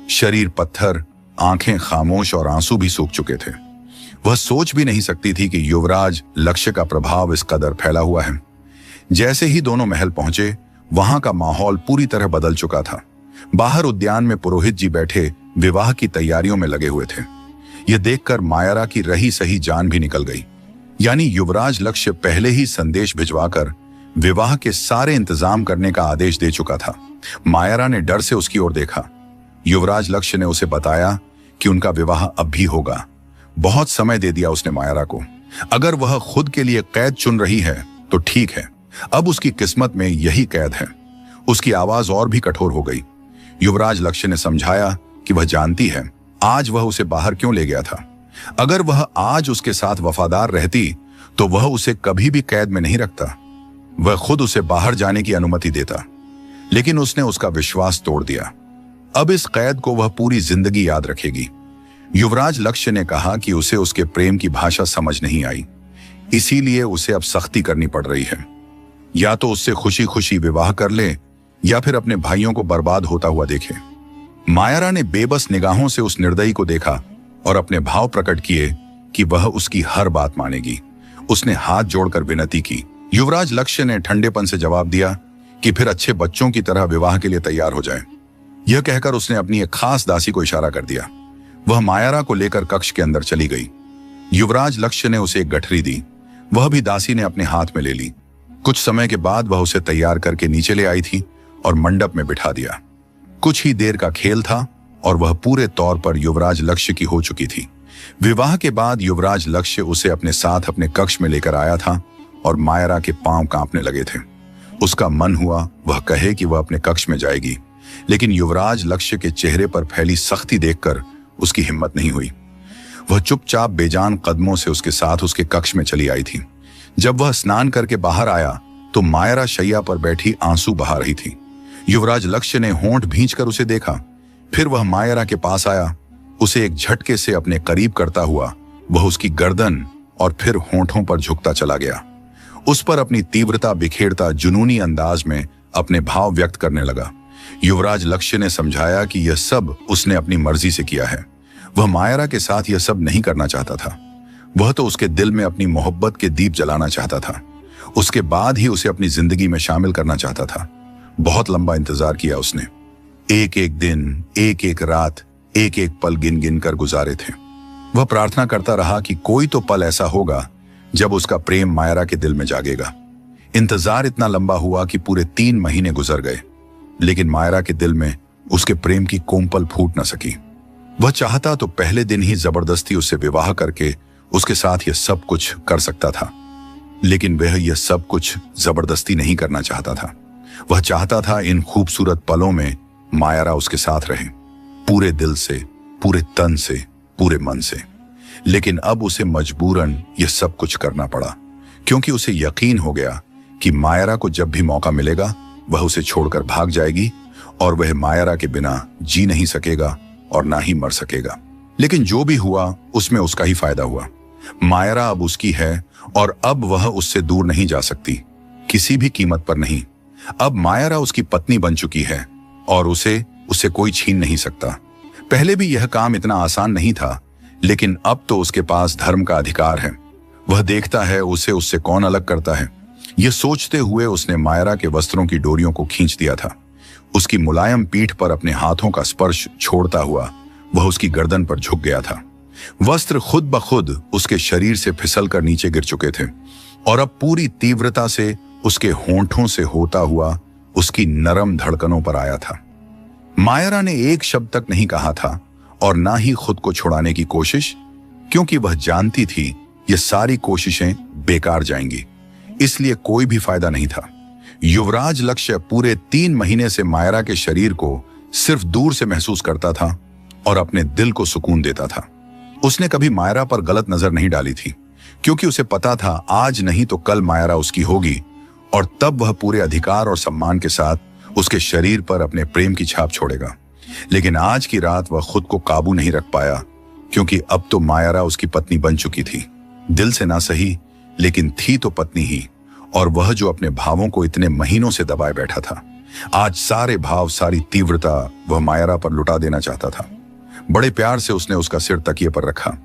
Speaker 1: शरीर पत्थर, आंखें खामोश और आंसू भी सूख चुके थे। वह सोच भी नहीं सकती थी कि युवराज लक्ष्य का प्रभाव इस कदर फैला हुआ है। जैसे ही दोनों महल पहुंचे वहां का माहौल पूरी तरह बदल चुका था। बाहर उद्यान में पुरोहित जी बैठे विवाह की तैयारियों में लगे हुए थे। यह देखकर मायरा की रही सही जान भी निकल गई। यानी युवराज लक्ष्य पहले ही संदेश भिजवाकर विवाह के सारे इंतजाम करने का आदेश दे चुका था। मायरा ने डर से उसकी ओर देखा। युवराज लक्ष्य ने उसे बताया कि उनका विवाह अब भी होगा। बहुत समय दे दिया उसने मायरा को। अगर वह खुद के लिए कैद चुन रही है तो ठीक है, अब उसकी किस्मत में यही कैद है। उसकी आवाज और भी कठोर हो गई। युवराज लक्ष्य ने समझाया कि वह जानती है आज वह उसे बाहर क्यों ले गया था। अगर वह आज उसके साथ वफादार रहती तो वह उसे कभी भी कैद में नहीं रखता, वह खुद उसे बाहर जाने की अनुमति देता। लेकिन उसने उसका विश्वास तोड़ दिया। अब इस कैद को वह पूरी जिंदगी याद रखेगी। युवराज लक्ष्य ने कहा कि उसे उसके प्रेम की भाषा समझ नहीं आई, इसीलिए उसे अब सख्ती करनी पड़ रही है। या तो उससे खुशी खुशी विवाह कर ले या फिर अपने भाइयों को बर्बाद होता हुआ देखे। मायरा ने बेबस निगाहों से उस निर्दयी को देखा और अपने भाव प्रकट किए कि वह उसकी हर बात मानेगी। उसने हाथ जोड़कर विनती की। युवराज लक्ष्य ने ठंडेपन से जवाब दिया कि फिर अच्छे बच्चों की तरह विवाह के लिए तैयार हो जाए। यह कहकर उसने अपनी एक खास दासी को इशारा कर दिया। वह मायरा को लेकर कक्ष के अंदर चली गई। युवराज लक्ष्य ने उसे एक गठरी दी, वह भी दासी ने अपने हाथ में ले ली। कुछ समय के बाद वह उसे तैयार करके नीचे ले आई थी और मंडप में बिठा दिया। कुछ ही देर का खेल था और वह पूरे तौर पर युवराज लक्ष्य की हो चुकी थी। विवाह के बाद युवराज लक्ष्य उसे अपने साथ अपने कक्ष में लेकर आया था और मायरा के पांव कांपने लगे थे। उसका मन हुआ वह कहे कि वह अपने कक्ष में जाएगी, लेकिन युवराज लक्ष्य के चेहरे पर फैली सख्ती देखकर उसकी हिम्मत नहीं हुई। वह चुपचाप बेजान कदमों से उसके साथ उसके कक्ष में चली आई थी। जब वह स्नान करके बाहर आया तो मायरा शैया पर बैठी आंसू बहा रही थी। युवराज लक्ष्य ने होंठ भींचकर उसे देखा। फिर वह मायरा के पास आया। उसे एक झटके से अपने करीब करता हुआ वह उसकी गर्दन और फिर होंठों पर झुकता चला गया। उस पर अपनी तीव्रता बिखेरता जुनूनी अंदाज में अपने भाव व्यक्त करने लगा। युवराज लक्ष्य ने समझाया कि यह सब उसने अपनी मर्जी से किया है। वह मायरा के साथ यह सब नहीं करना चाहता था। वह तो उसके दिल में अपनी मोहब्बत के दीप जलाना चाहता था। उसके बाद ही उसे अपनी जिंदगी में शामिल करना चाहता था। बहुत लंबा इंतजार किया उसने। एक एक दिन, एक एक रात, एक एक पल गिन गिन कर गुजारे थे। वह प्रार्थना करता रहा कि कोई तो पल ऐसा होगा जब उसका प्रेम मायरा के दिल में जागेगा। इंतजार इतना लंबा हुआ कि पूरे 3 महीने गुजर गए, लेकिन मायरा के दिल में उसके प्रेम की कोमपल फूट न सकी। वह चाहता तो पहले दिन ही जबरदस्ती उससे विवाह करके उसके साथ यह सब कुछ कर सकता था, लेकिन वह यह सब कुछ जबरदस्ती नहीं करना चाहता था। वह चाहता था इन खूबसूरत पलों में मायरा उसके साथ रहे, पूरे दिल से, पूरे तन से, पूरे मन से। लेकिन अब उसे मजबूरन यह सब कुछ करना पड़ा, क्योंकि उसे यकीन हो गया कि मायरा को जब भी मौका मिलेगा वह उसे छोड़कर भाग जाएगी और वह मायरा के बिना जी नहीं सकेगा और ना ही मर सकेगा। लेकिन जो भी हुआ उसमें उसका ही फायदा हुआ। मायरा अब उसकी है और अब वह उससे दूर नहीं जा सकती, किसी भी कीमत पर नहीं। अब मायरा उसकी पत्नी बन चुकी है और उसे कोई छीन नहीं सकता। पहले भी यह काम इतना आसान नहीं था, लेकिन अब तो उसके पास धर्म का अधिकार है। वह देखता है उसे उससे कौन अलग करता है। यह सोचते हुए उसने मायरा के वस्त्रों की डोरियों को खींच दिया था। उसकी मुलायम पीठ पर अपने हाथों का स्पर्श छोड़ता हुआ वह उसकी गर्दन पर झुक गया था। वस्त्र खुद ब खुद उसके शरीर से फिसलकर नीचे गिर चुके थे और अब पूरी तीव्रता से उसके होंठों से होता हुआ उसकी नरम धड़कनों पर आया था। मायरा ने एक शब्द तक नहीं कहा था और ना ही खुद को छुड़ाने की कोशिश, क्योंकि वह जानती थी ये सारी कोशिशें बेकार जाएंगी, इसलिए कोई भी फायदा नहीं था। युवराज लक्ष्य पूरे 3 महीने से मायरा के शरीर को सिर्फ दूर से महसूस करता था और अपने दिल को सुकून देता था। उसने कभी मायरा पर गलत नजर नहीं डाली थी, क्योंकि उसे पता था आज नहीं तो कल मायरा उसकी होगी और तब वह पूरे अधिकार और सम्मान के साथ उसके शरीर पर अपने प्रेम की छाप छोड़ेगा। लेकिन आज की रात वह खुद को काबू नहीं रख पाया, क्योंकि अब तो मायरा उसकी पत्नी बन चुकी थी। दिल से ना सही, लेकिन थी तो पत्नी ही, और वह जो अपने भावों को इतने महीनों से दबाए बैठा था, आज सारे भाव, सारी तीव्रता वह मायरा पर लुटा देना चाहता था। बड़े प्यार से उसने उसका सिर तकिए पर रखा।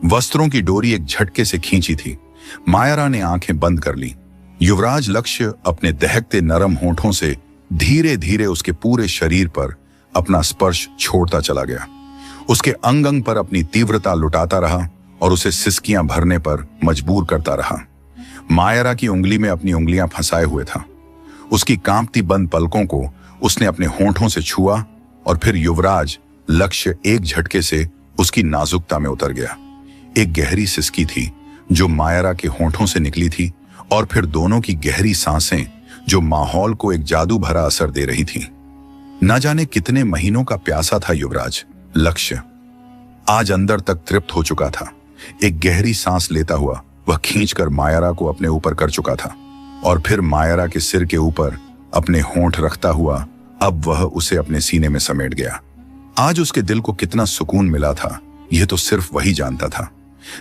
Speaker 1: वस्त्रों की डोरी एक झटके से खींची थी। मायरा ने आंखें बंद कर ली। युवराज लक्ष्य अपने दहकते नरम होंठों से धीरे धीरे उसके पूरे शरीर पर अपना स्पर्श छोड़ता चला गया। उसके अंग अंग पर अपनी तीव्रता लुटाता रहा और उसे सिसकियां भरने पर मजबूर करता रहा। मायरा की उंगली में अपनी उंगलियां फंसाए हुए था। उसकी कांपती बंद पलकों को उसने अपने होंठों से छुआ और फिर युवराज लक्ष्य एक झटके से उसकी नाजुकता में उतर गया। एक गहरी सिसकी थी जो मायरा के होंठों से निकली थी और फिर दोनों की गहरी सांसें जो माहौल को एक जादू भरा असर दे रही थी। ना जाने कितने महीनों का प्यासा था युवराज लक्ष्य। आज अंदर तक तृप्त हो चुका था। एक गहरी सांस लेता हुआ वह खींचकर मायरा को अपने ऊपर कर चुका था और फिर मायरा के सिर के ऊपर अपने होंठ रखता हुआ अब वह उसे अपने सीने में समेट गया। आज उसके दिल को कितना सुकून मिला था यह तो सिर्फ वही जानता था,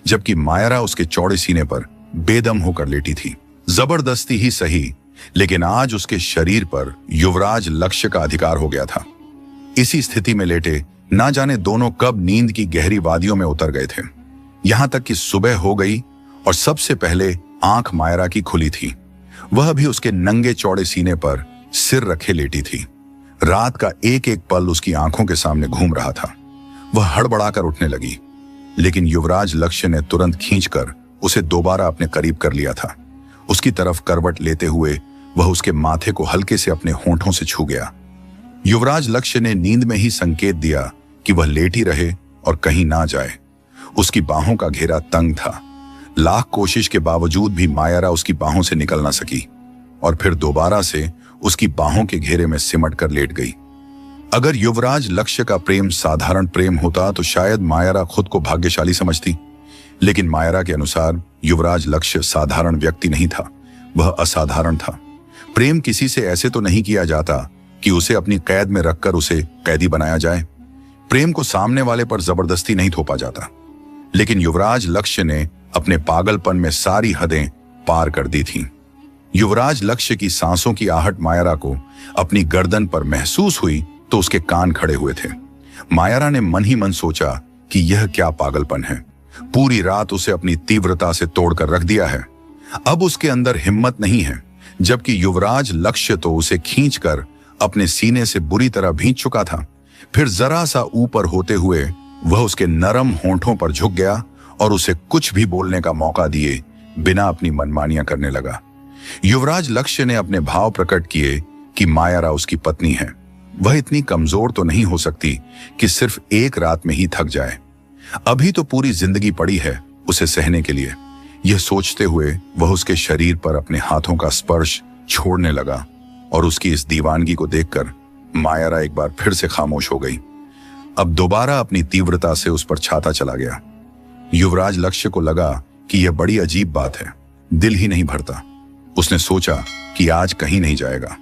Speaker 1: जबकि मायरा उसके चौड़े सीने पर बेदम होकर लेटी थी। जबरदस्ती ही सही, लेकिन आज उसके शरीर पर युवराज लक्ष्य का अधिकार हो गया था। इसी स्थिति में लेटे ना जाने दोनों कब नींद की गहरी वादियों में उतर गए थे। यहां तक कि सुबह हो गई और सबसे पहले आंख मायरा की खुली थी। वह भी उसके नंगे चौड़े सीने पर सिर रखे लेटी थी। रात का एक एक पल उसकी आंखों के सामने घूम रहा था। वह हड़बड़ाकर उठने लगी, लेकिन युवराज लक्ष्य ने तुरंत खींचकर उसे दोबारा अपने करीब कर लिया था। उसकी तरफ करवट लेते हुए वह उसके माथे को हल्के से अपने होंठों से छू गया। युवराज लक्ष्य ने नींद में ही संकेत दिया कि वह लेटी रहे और कहीं ना जाए। उसकी बाहों का घेरा तंग था। लाख कोशिश के बावजूद भी मायरा उसकी बाहों से निकल ना सकी और फिर दोबारा से उसकी बाहों के घेरे में सिमट कर लेट गई। अगर युवराज लक्ष्य का प्रेम साधारण प्रेम होता तो शायद मायरा खुद को भाग्यशाली समझती, लेकिन मायरा के अनुसार युवराज लक्ष्य साधारण व्यक्ति नहीं था, वह असाधारण था। प्रेम किसी से ऐसे तो नहीं किया जाता कि उसे अपनी कैद में रखकर उसे कैदी बनाया जाए। प्रेम को सामने वाले पर जबरदस्ती नहीं थोपा जाता, लेकिन युवराज लक्ष्य ने अपने पागलपन में सारी हदें पार कर दी थीं। युवराज लक्ष्य की सांसों की आहट मायरा को अपनी गर्दन पर महसूस हुई तो उसके कान खड़े हुए थे। मायरा ने मन ही मन सोचा कि यह क्या पागलपन है। पूरी रात उसे अपनी तीव्रता से तोड़कर रख दिया है। अब उसके अंदर हिम्मत नहीं है, जबकि युवराज लक्ष्य तो उसे खींचकर अपने सीने से बुरी तरह भींच चुका था। फिर जरा सा ऊपर होते हुए वह उसके नरम होंठों पर झुक गया और उसे कुछ भी बोलने का मौका दिए बिना अपनी मनमानियां करने लगा। युवराज लक्ष्य ने अपने भाव प्रकट किए कि मायरा उसकी पत्नी है। वह इतनी कमजोर तो नहीं हो सकती कि सिर्फ एक रात में ही थक जाए। अभी तो पूरी जिंदगी पड़ी है उसे सहने के लिए। यह सोचते हुए वह उसके शरीर पर अपने हाथों का स्पर्श छोड़ने लगा और उसकी इस दीवानगी को देखकर मायरा एक बार फिर से खामोश हो गई। अब दोबारा अपनी तीव्रता से उस पर छाता चला गया। युवराज लक्ष्य को लगा कि यह बड़ी अजीब बात है, दिल ही नहीं भरता। उसने सोचा कि आज कहीं नहीं जाएगा,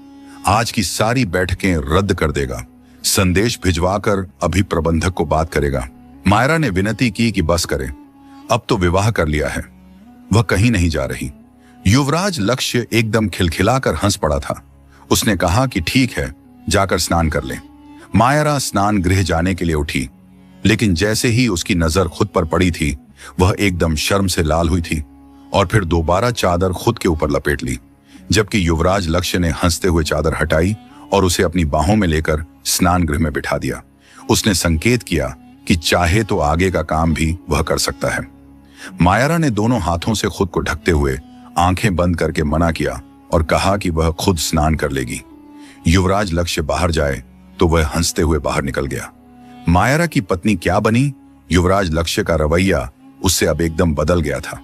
Speaker 1: आज की सारी बैठकें रद्द कर देगा, संदेश भिजवाकर अभी प्रबंधक को बात करेगा। मायरा ने विनती की कि बस करे, अब तो विवाह कर लिया है, वह कहीं नहीं जा रही। युवराज लक्ष्य एकदम खिलखिलाकर हंस पड़ा था। उसने कहा कि ठीक है, जाकर स्नान कर ले। मायरा स्नान गृह जाने के लिए उठी, लेकिन जैसे ही उसकी नजर खुद पर पड़ी थी वह एकदम शर्म से लाल हुई थी और फिर दोबारा चादर खुद के ऊपर लपेट ली, जबकि युवराज लक्ष्य ने हंसते हुए चादर हटाई और उसे अपनी बाहों में लेकर स्नान गृह में बिठा दिया। उसने संकेत किया कि चाहे तो आगे का काम भी वह कर सकता है। मायरा ने दोनों हाथों से खुद को ढकते हुए आंखें बंद करके मना किया और कहा कि वह खुद स्नान कर लेगी। युवराज लक्ष्य बाहर जाए तो वह हंसते हुए बाहर निकल गया। मायरा की पत्नी क्या बनी, युवराज लक्ष्य का रवैया उससे अब एकदम बदल गया था।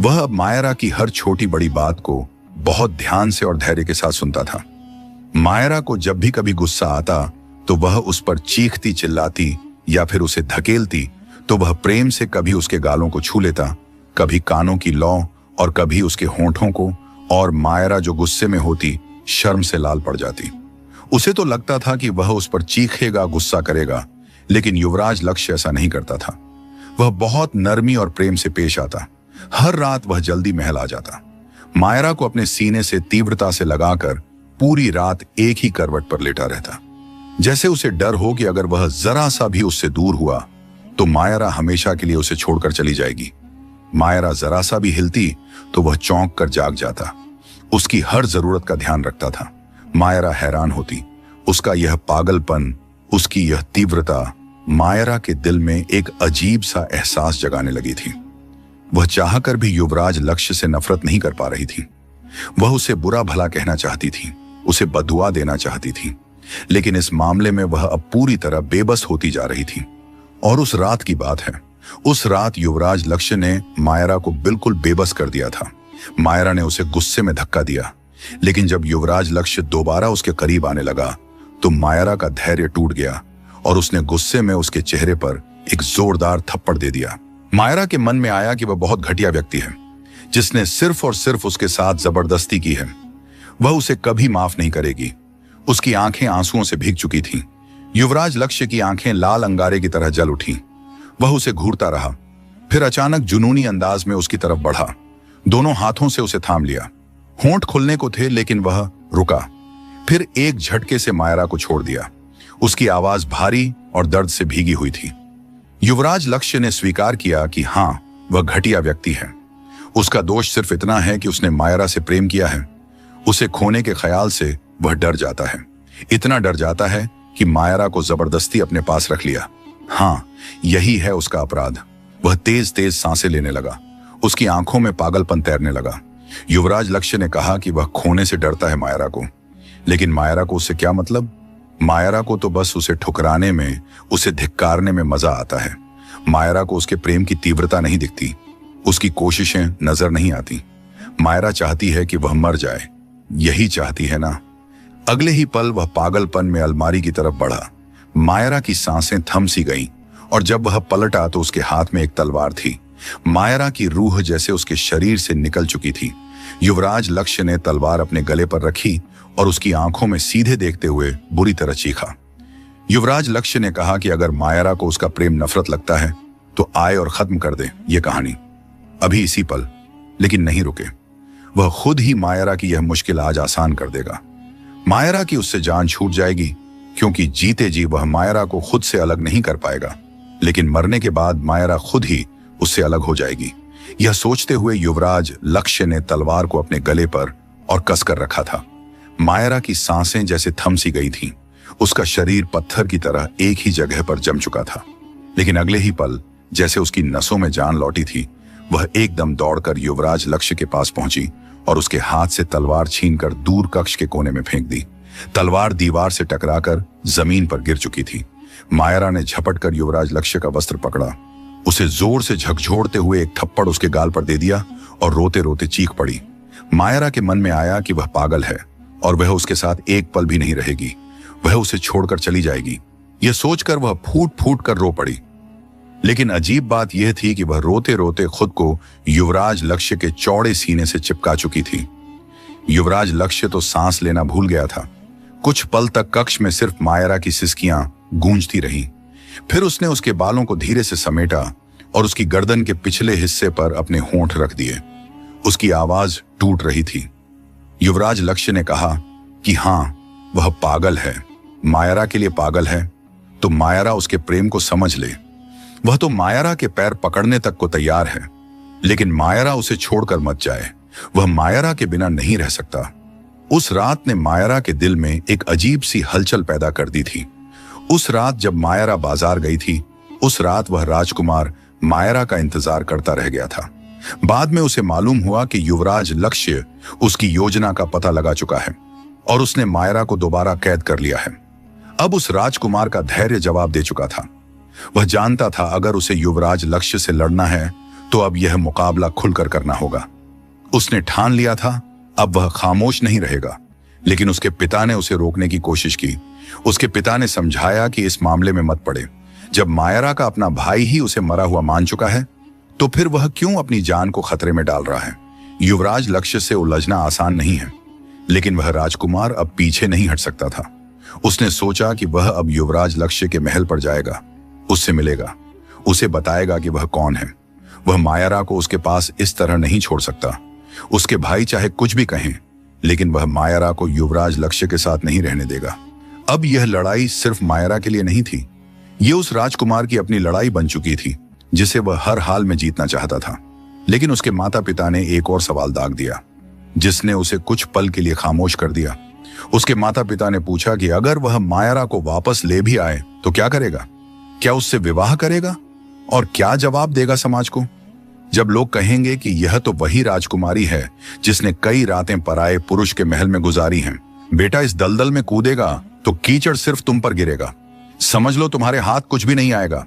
Speaker 1: वह अब मायरा की हर छोटी बड़ी बात को बहुत ध्यान से और धैर्य के साथ सुनता था। मायरा को जब भी कभी गुस्सा आता तो वह उस पर चीखती चिल्लाती या फिर उसे धकेलती तो वह प्रेम से कभी उसके गालों को छू लेता, कभी कानों की लौ और कभी उसके होंठों को, और मायरा जो गुस्से में होती शर्म से लाल पड़ जाती। उसे तो लगता था कि वह उस पर चीखेगा, गुस्सा करेगा, लेकिन युवराज लक्ष्य ऐसा नहीं करता था। वह बहुत नरमी और प्रेम से पेश आता। हर रात वह जल्दी महल आ जाता। मायरा को अपने सीने से तीव्रता से लगाकर पूरी रात एक ही करवट पर लेटा रहता, जैसे उसे डर हो कि अगर वह जरा सा भी उससे दूर हुआ तो मायरा हमेशा के लिए उसे छोड़कर चली जाएगी। मायरा जरा सा भी हिलती तो वह चौंक कर जाग जाता, उसकी हर जरूरत का ध्यान रखता था। मायरा हैरान होती। उसका यह पागलपन, उसकी यह तीव्रता मायरा के दिल में एक अजीब सा एहसास जगाने लगी थी। वह चाहकर भी युवराज लक्ष्य से नफरत नहीं कर पा रही थी। वह उसे बुरा भला कहना चाहती थी, उसे बददुआ देना चाहती थी, लेकिन इस मामले में वह अब पूरी तरह बेबस होती जा रही थी। और उस रात की बात है, उस रात युवराज लक्ष्य ने मायरा को बिल्कुल बेबस कर दिया था। मायरा ने उसे गुस्से में धक्का दिया, लेकिन जब युवराज लक्ष्य दोबारा उसके करीब आने लगा तो मायरा का धैर्य टूट गया और उसने गुस्से में उसके चेहरे पर एक जोरदार थप्पड़ दे दिया। मायरा के मन में आया कि वह बहुत घटिया व्यक्ति है जिसने सिर्फ और सिर्फ उसके साथ जबरदस्ती की है। वह उसे कभी माफ नहीं करेगी। उसकी आंखें आंसुओं से भीग चुकी थीं। युवराज लक्ष्य की आंखें लाल अंगारे की तरह जल उठीं। वह उसे घूरता रहा, फिर अचानक जुनूनी अंदाज में उसकी तरफ बढ़ा। दोनों हाथों से उसे थाम लिया। होंठ खुलने को थे लेकिन वह रुका। फिर एक झटके से मायरा को छोड़ दिया। उसकी आवाज भारी और दर्द से भीगी हुई थी। युवराज लक्ष्य ने स्वीकार किया कि हां, वह घटिया व्यक्ति है। उसका दोष सिर्फ इतना है कि उसने मायरा से प्रेम किया है। उसे खोने के ख्याल से वह डर जाता है। इतना डर जाता है कि मायरा को जबरदस्ती अपने पास रख लिया। हां, यही है उसका अपराध। वह तेज तेज सांसें लेने लगा। उसकी आंखों में पागलपन तैरने लगा। युवराज लक्ष्य ने कहा कि वह खोने से डरता है मायरा को, लेकिन मायरा को उससे क्या मतलब? मायरा को तो बस उसे ठुकराने में, उसे धिक्कारने में मजा आता है। मायरा को उसके प्रेम की तीव्रता नहीं दिखती, उसकी कोशिशें नजर नहीं आती। मायरा चाहती है कि वह मर जाए। यही चाहती है ना? अगले ही पल वह पागलपन में अलमारी की तरफ बढ़ा। मायरा की सांसें थम सी गईं और जब वह पलटा तो उसके हाथ में एक तलवार थी। मायरा की रूह जैसे उसके शरीर से निकल चुकी थी। युवराज लक्ष्य ने तलवार अपने गले पर रखी और उसकी आंखों में सीधे देखते हुए बुरी तरह चीखा। युवराज लक्ष्य ने कहा कि अगर मायरा को उसका प्रेम नफरत लगता है तो आए और खत्म कर दे ये कहानी, अभी इसी पल। लेकिन नहीं रुके। वह खुद ही मायरा की यह मुश्किल आज आसान कर देगा। मायरा की उससे जान छूट जाएगी, क्योंकि जीते जी वह मायरा को खुद से अलग नहीं कर पाएगा, लेकिन मरने के बाद मायरा खुद ही उससे अलग हो जाएगी। यह सोचते हुए युवराज लक्ष्य ने तलवार को अपने गले पर और कसकर रखा था। मायरा की सांसें जैसे थम सी गई थीं। उसका शरीर पत्थर की तरह एक ही जगह पर जम चुका था। लेकिन अगले ही पल जैसे उसकी नसों में जान लौटी थी, वह एकदम दौड़कर युवराज लक्ष्य के पास पहुंची और उसके हाथ से तलवार छीनकर दूर कक्ष के कोने में फेंक दी। तलवार दीवार से टकराकर जमीन पर गिर चुकी थी। मायरा ने झपटकर युवराज लक्ष्य का वस्त्र पकड़ा, उसे जोर से झकझोरते हुए एक थप्पड़ उसके गाल पर दे दिया और रोते रोते चीख पड़ी। मायरा के मन में आया कि वह पागल है और वह उसके साथ एक पल भी नहीं रहेगी। वह उसे छोड़कर चली जाएगी। यह सोचकर वह फूट फूट कर रो पड़ी। लेकिन अजीब बात यह थी कि वह रोते रोते खुद को युवराज लक्ष्य के चौड़े सीने से चिपका चुकी थी। युवराज लक्ष्य तो सांस लेना भूल गया था। कुछ पल तक कक्ष में सिर्फ मायरा की सिसकियां गूंजती रहीं। फिर उसने उसके बालों को धीरे से समेटा और उसकी गर्दन के पिछले हिस्से पर अपने होंठ रख दिए। उसकी आवाज टूट रही थी। युवराज लक्ष्य ने कहा कि हां, वह पागल है, मायरा के लिए पागल है, तो मायरा उसके प्रेम को समझ ले। वह तो मायरा के पैर पकड़ने तक को तैयार है, लेकिन मायरा उसे छोड़कर मत जाए। वह मायरा के बिना नहीं रह सकता। उस रात ने मायरा के दिल में एक अजीब सी हलचल पैदा कर दी थी। उस रात जब मायरा बाजार गई थी, उस रात वह राजकुमार मायरा का इंतजार करता रह गया था। बाद में उसे मालूम हुआ कि युवराज लक्ष्य उसकी योजना का पता लगा चुका है और उसने मायरा को दोबारा कैद कर लिया है। अब उस राजकुमार का धैर्य जवाब दे चुका था। वह जानता था अगर उसे युवराज लक्ष्य से लड़ना है तो अब यह मुकाबला खुलकर करना होगा। उसने ठान लिया था अब वह खामोश नहीं रहेगा। लेकिन उसके पिता ने उसे रोकने की कोशिश की। उसके पिता ने समझाया कि इस मामले में मत पड़े। जब मायरा का अपना भाई ही उसे मरा हुआ मान चुका है तो फिर वह क्यों अपनी जान को खतरे में डाल रहा है? युवराज लक्ष्य से उलझना आसान नहीं है, लेकिन वह राजकुमार अब पीछे नहीं हट सकता था। उसने सोचा कि वह अब युवराज लक्ष्य के महल पर जाएगा, उससे मिलेगा, उसे बताएगा कि वह कौन है। वह मायरा को उसके पास इस तरह नहीं छोड़ सकता। उसके भाई चाहे कुछ भी कहें, लेकिन वह मायरा को युवराज लक्ष्य के साथ नहीं रहने देगा। अब यह लड़ाई सिर्फ मायरा के लिए नहीं थी, यह उस राजकुमार की अपनी लड़ाई बन चुकी थी जिसे वह हर हाल में जीतना चाहता था। लेकिन उसके माता पिता ने एक और सवाल दाग दिया जिसने उसे कुछ पल के लिए खामोश कर दिया। उसके माता पिता ने पूछा कि अगर वह मायरा को वापस ले भी आए तो क्या करेगा? क्या उससे विवाह करेगा? और क्या जवाब देगा समाज को जब लोग कहेंगे कि यह तो वही राजकुमारी है जिसने कई रातें पराए पुरुष के महल में गुजारी हैं। बेटा इस दलदल में कूदेगा तो कीचड़ सिर्फ तुम पर गिरेगा। समझ लो तुम्हारे हाथ कुछ भी नहीं आएगा।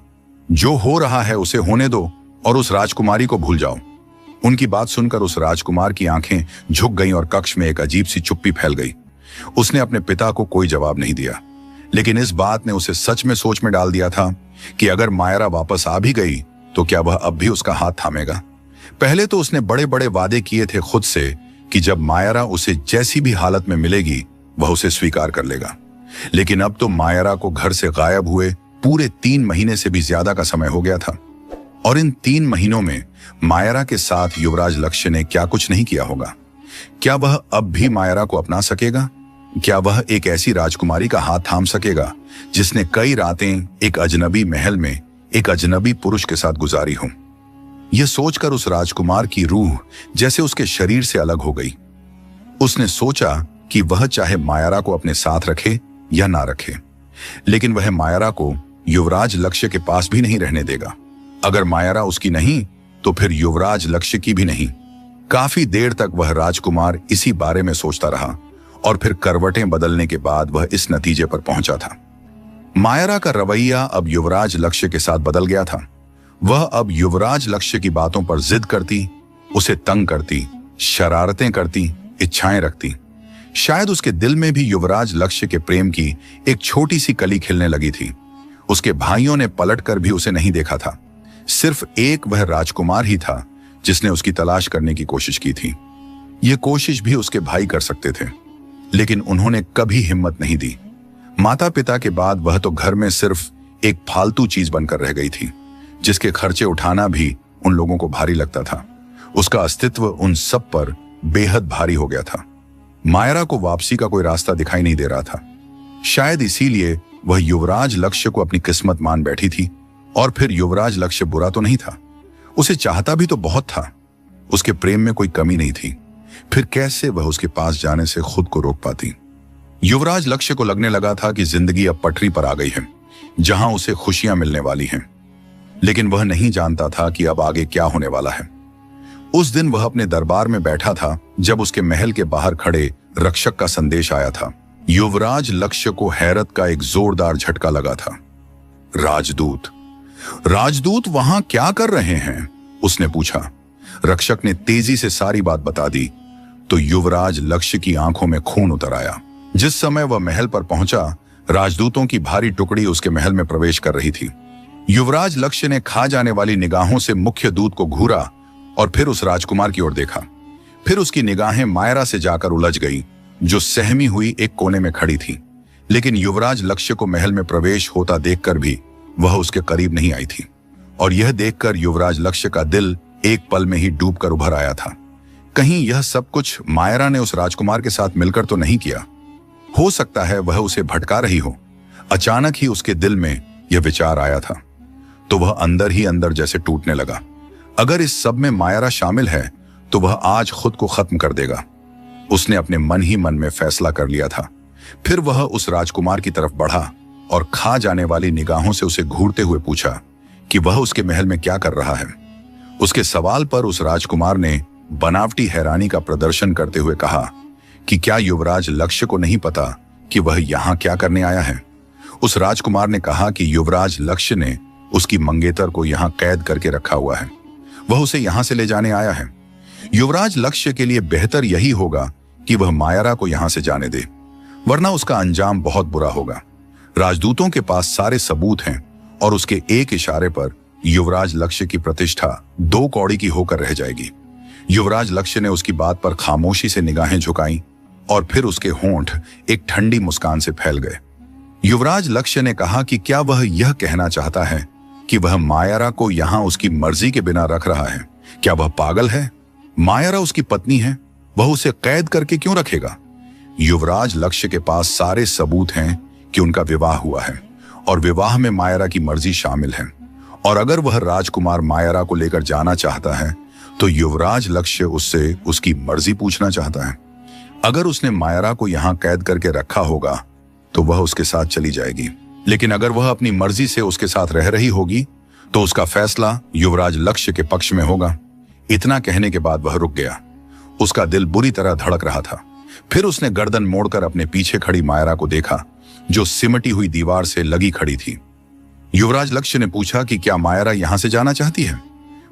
Speaker 1: जो हो रहा है उसे होने दो और उस राजकुमारी को भूल जाओ। उनकी बात सुनकर उस राजकुमार की आंखें झुक गईं और कक्ष में एक अजीब सी चुप्पी फैल गई। उसने अपने पिता को कोई जवाब नहीं दिया। लेकिन इस बात ने उसे सच में सोच में डाल दिया था कि अगर मायरा वापस आ भी गई तो क्या वह अब भी उसका हाथ थामेगा। पहले तो उसने बड़े बड़े वादे किए थे खुद से कि जब मायरा उसे जैसी भी हालत में मिलेगी वह उसे स्वीकार कर लेगा। लेकिन अब तो मायरा को घर से गायब हुए पूरे 3 महीने से भी ज्यादा का समय हो गया था, और इन 3 महीनों में मायरा के साथ युवराज लक्ष्य ने क्या कुछ नहीं किया होगा। क्या वह अब भी मायरा को अपना सकेगा? क्या वह एक ऐसी राजकुमारी का हाथ थाम सकेगा जिसने कई रातें एक अजनबी महल में एक अजनबी पुरुष के साथ गुजारी हो? यह सोचकर उस राजकुमार की रूह जैसे उसके शरीर से अलग हो गई। उसने सोचा कि वह चाहे मायरा को अपने साथ रखे या ना रखे, लेकिन वह मायरा को युवराज लक्ष्य के पास भी नहीं रहने देगा। अगर मायरा उसकी नहीं तो फिर युवराज लक्ष्य की भी नहीं। काफी देर तक वह राजकुमार इसी बारे में सोचता रहा और फिर करवटें बदलने के बाद वह इस नतीजे पर पहुंचा था। मायरा का रवैया अब युवराज लक्ष्य के साथ बदल गया था। वह अब युवराज लक्ष्य की बातों पर जिद करती, उसे तंग करती, शरारतें करती, इच्छाएं रखती। शायद उसके दिल में भी युवराज लक्ष्य के प्रेम की एक छोटी सी कली खिलने लगी थी। उसके भाइयों ने पलटकर भी उसे नहीं देखा था। सिर्फ एक वह राजकुमार ही था जिसने उसकी तलाश करने की कोशिश की थी। यह कोशिश भी उसके भाई कर सकते थे, लेकिन उन्होंने कभी हिम्मत नहीं दी। माता पिता के बाद वह तो घर में सिर्फ एक फालतू चीज बनकर रह गई थी, जिसके खर्चे उठाना भी उन लोगों को भारी लगता था। उसका अस्तित्व उन सब पर बेहद भारी हो गया था। मायरा को वापसी का कोई रास्ता दिखाई नहीं दे रहा था। शायद इसीलिए वह युवराज लक्ष्य को अपनी किस्मत मान बैठी थी। और फिर युवराज लक्ष्य बुरा तो नहीं था, उसे चाहता भी तो बहुत था। उसके प्रेम में कोई कमी नहीं थी। फिर कैसे वह उसके पास जाने से खुद को रोक पाती? युवराज लक्ष्य को लगने लगा था कि जिंदगी अब पटरी पर आ गई है, जहां उसे खुशियां मिलने वाली हैं। लेकिन वह नहीं जानता था कि अब आगे क्या होने वाला है। उस दिन वह अपने दरबार में बैठा था जब उसके महल के बाहर खड़े रक्षक का संदेश आया था। युवराज लक्ष्य को हैरत का एक जोरदार झटका लगा था। राजदूत राजदूत वहां क्या कर रहे हैं? उसने पूछा। रक्षक ने तेजी से सारी बात बता दी तो युवराज लक्ष्य की आंखों में खून उतर आया। जिस समय वह महल पर पहुंचा, राजदूतों की भारी टुकड़ी उसके महल में प्रवेश कर रही थी। युवराज लक्ष्य ने खा जाने वाली निगाहों से मुख्य दूत को घूरा और फिर उस राजकुमार की ओर देखा। फिर उसकी निगाहें मायरा से जाकर उलझ गई, जो सहमी हुई एक कोने में खड़ी थी। लेकिन युवराज लक्ष्य को महल में प्रवेश होता देखकर भी वह उसके करीब नहीं आई थी। और यह देखकर युवराज लक्ष्य का दिल एक पल में ही डूबकर उभर आया था। कहीं यह सब कुछ मायरा ने उस राजकुमार के साथ मिलकर तो नहीं किया? हो सकता है वह उसे भटका रही हो। अचानक ही उसके दिल में यह विचार आया था, तो वह अंदर ही अंदर जैसे टूटने लगा। अगर इस सब में मायरा शामिल है तो वह आज खुद को खत्म कर देगा। उसने अपने मन ही मन में फैसला कर लिया था। फिर वह उस राजकुमार की तरफ बढ़ा और खा जाने वाली निगाहों से उसे घूरते हुए पूछा कि वह उसके महल में क्या कर रहा है। उसके सवाल पर उस राजकुमार ने बनावटी हैरानी का प्रदर्शन करते हुए कहा कि क्या युवराज लक्ष्य को नहीं पता कि वह यहां क्या करने आया है? उस राजकुमार ने कहा कि युवराज लक्ष्य ने उसकी मंगेतर को यहां कैद करके रखा हुआ है। वह उसे यहां से ले जाने आया है। युवराज लक्ष्य के लिए बेहतर यही होगा कि वह मायरा को यहां से जाने दे, वरना उसका अंजाम बहुत बुरा होगा। राजदूतों के पास सारे सबूत हैं और उसके एक इशारे पर युवराज लक्ष्य की प्रतिष्ठा 2 कौड़ी की होकर रह जाएगी। युवराज लक्ष्य ने उसकी बात पर खामोशी से निगाहें झुकाईं और फिर उसके होंठ एक ठंडी मुस्कान से फैल गए। युवराज लक्ष्य ने कहा कि क्या वह यह कहना चाहता है कि वह मायरा को यहां उसकी मर्जी के बिना रख रहा है? क्या वह पागल है? मायरा उसकी पत्नी है, वह उसे कैद करके क्यों रखेगा? युवराज लक्ष्य के पास सारे सबूत हैं कि उनका विवाह हुआ है और विवाह में मायरा की मर्जी शामिल है। और अगर वह राजकुमार मायरा को लेकर जाना चाहता है तो युवराज लक्ष्य उससे उसकी मर्जी पूछना चाहता है। अगर उसने मायरा को यहां कैद करके रखा होगा तो वह उसके साथ चली जाएगी, लेकिन अगर वह अपनी मर्जी से उसके साथ रह रही होगी तो उसका फैसला युवराज लक्ष्य के पक्ष में होगा। इतना कहने के बाद वह रुक गया। उसका दिल बुरी तरह धड़क रहा था। फिर उसने गर्दन मोड़कर अपने पीछे खड़ी मायरा को देखा, जो सिमटी हुई दीवार से लगी खड़ी थी। युवराज लक्ष्य ने पूछा कि क्या मायरा यहां से जाना चाहती है?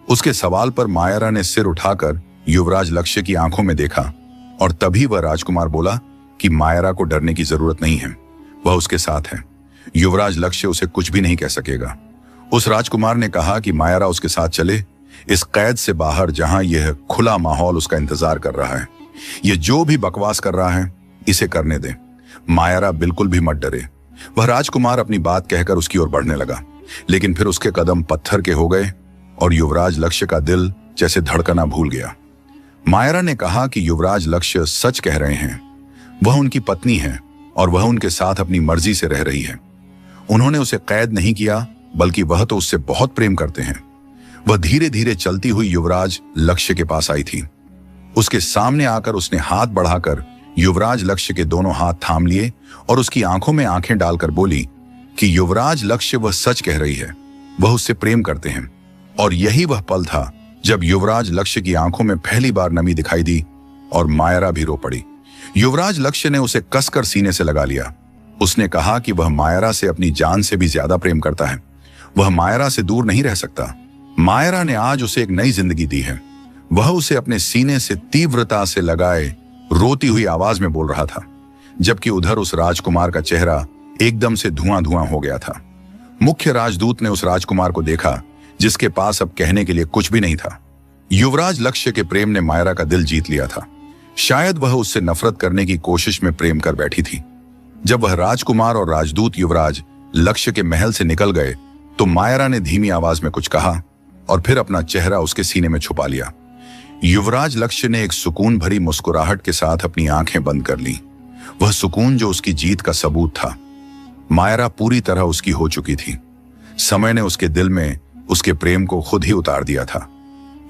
Speaker 1: उसके सवाल पर मायरा ने सिर उठाकर युवराज लक्ष्य की आंखों में देखा और तभी वह राजकुमार बोला कि मायरा को डरने की जरूरत नहीं है। वह उसके साथ है। युवराज लक्ष्य उसे कुछ भी नहीं कह सकेगा। उस राजकुमार ने कहा कि मायरा उसके साथ चले, इस कैद से बाहर जहां यह खुला माहौल उसका इंतजार कर रहा है। यह जो भी बकवास कर रहा है इसे करने दे। मायरा बिल्कुल भी मत डरे। वह राजकुमार अपनी बात कहकर उसकी ओर बढ़ने लगा, लेकिन फिर उसके कदम पत्थर के हो गए और युवराज लक्ष्य का दिल जैसे धड़कना भूल गया। मायरा ने कहा कि युवराज लक्ष्य सच कह रहे हैं। वह उनकी पत्नी है और वह उनके साथ अपनी मर्जी से रह रही है। उन्होंने उसे कैद नहीं किया, बल्कि वह तो उससे बहुत प्रेम करते हैं। वह धीरे धीरे चलती हुई युवराज लक्ष्य के पास आई थी। उसके सामने आकर उसने हाथ बढ़ाकर युवराज लक्ष्य के दोनों हाथ थाम लिए और उसकी आंखों में आंखें डालकर बोली कि युवराज लक्ष्य वह सच कह रही है, वह उससे प्रेम करते हैं। और यही वह पल था जब युवराज लक्ष्य की आंखों में पहली बार नमी दिखाई दी और मायरा भी रो पड़ी। युवराज लक्ष्य ने उसे कसकर सीने से लगा लिया। उसने कहा कि वह मायरा से अपनी जान से भी ज्यादा प्रेम करता है। वह मायरा से दूर नहीं रह सकता। मायरा ने आज उसे एक नई जिंदगी दी है। वह उसे अपने सीने से तीव्रता से लगाए रोती हुई आवाज में बोल रहा था, जबकि उधर उस राजकुमार का चेहरा एकदम से धुआं धुआं हो गया था। मुख्य राजदूत ने उस राजकुमार को देखा जिसके पास अब कहने के लिए कुछ भी नहीं था। युवराज लक्ष्य के प्रेम ने मायरा का दिल जीत लिया था। शायद वह उससे नफरत करने की कोशिश में प्रेम कर बैठी थी। जब वह राजकुमार और राजदूत युवराज लक्ष्य के महल से निकल गए तो मायरा ने धीमी आवाज में कुछ कहा और फिर अपना चेहरा उसके सीने में छुपा लिया। युवराज लक्ष्य ने एक सुकून भरी मुस्कुराहट के साथ अपनी आंखें बंद कर लीं। वह सुकून जो उसकी जीत का सबूत था। मायरा पूरी तरह उसकी हो चुकी थी। समय ने उसके दिल में उसके प्रेम को खुद ही उतार दिया था।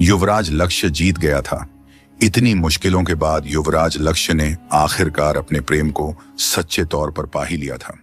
Speaker 1: युवराज लक्ष्य जीत गया था। इतनी मुश्किलों के बाद युवराज लक्ष्य ने आखिरकार अपने प्रेम को सच्चे तौर पर पा ही लिया था।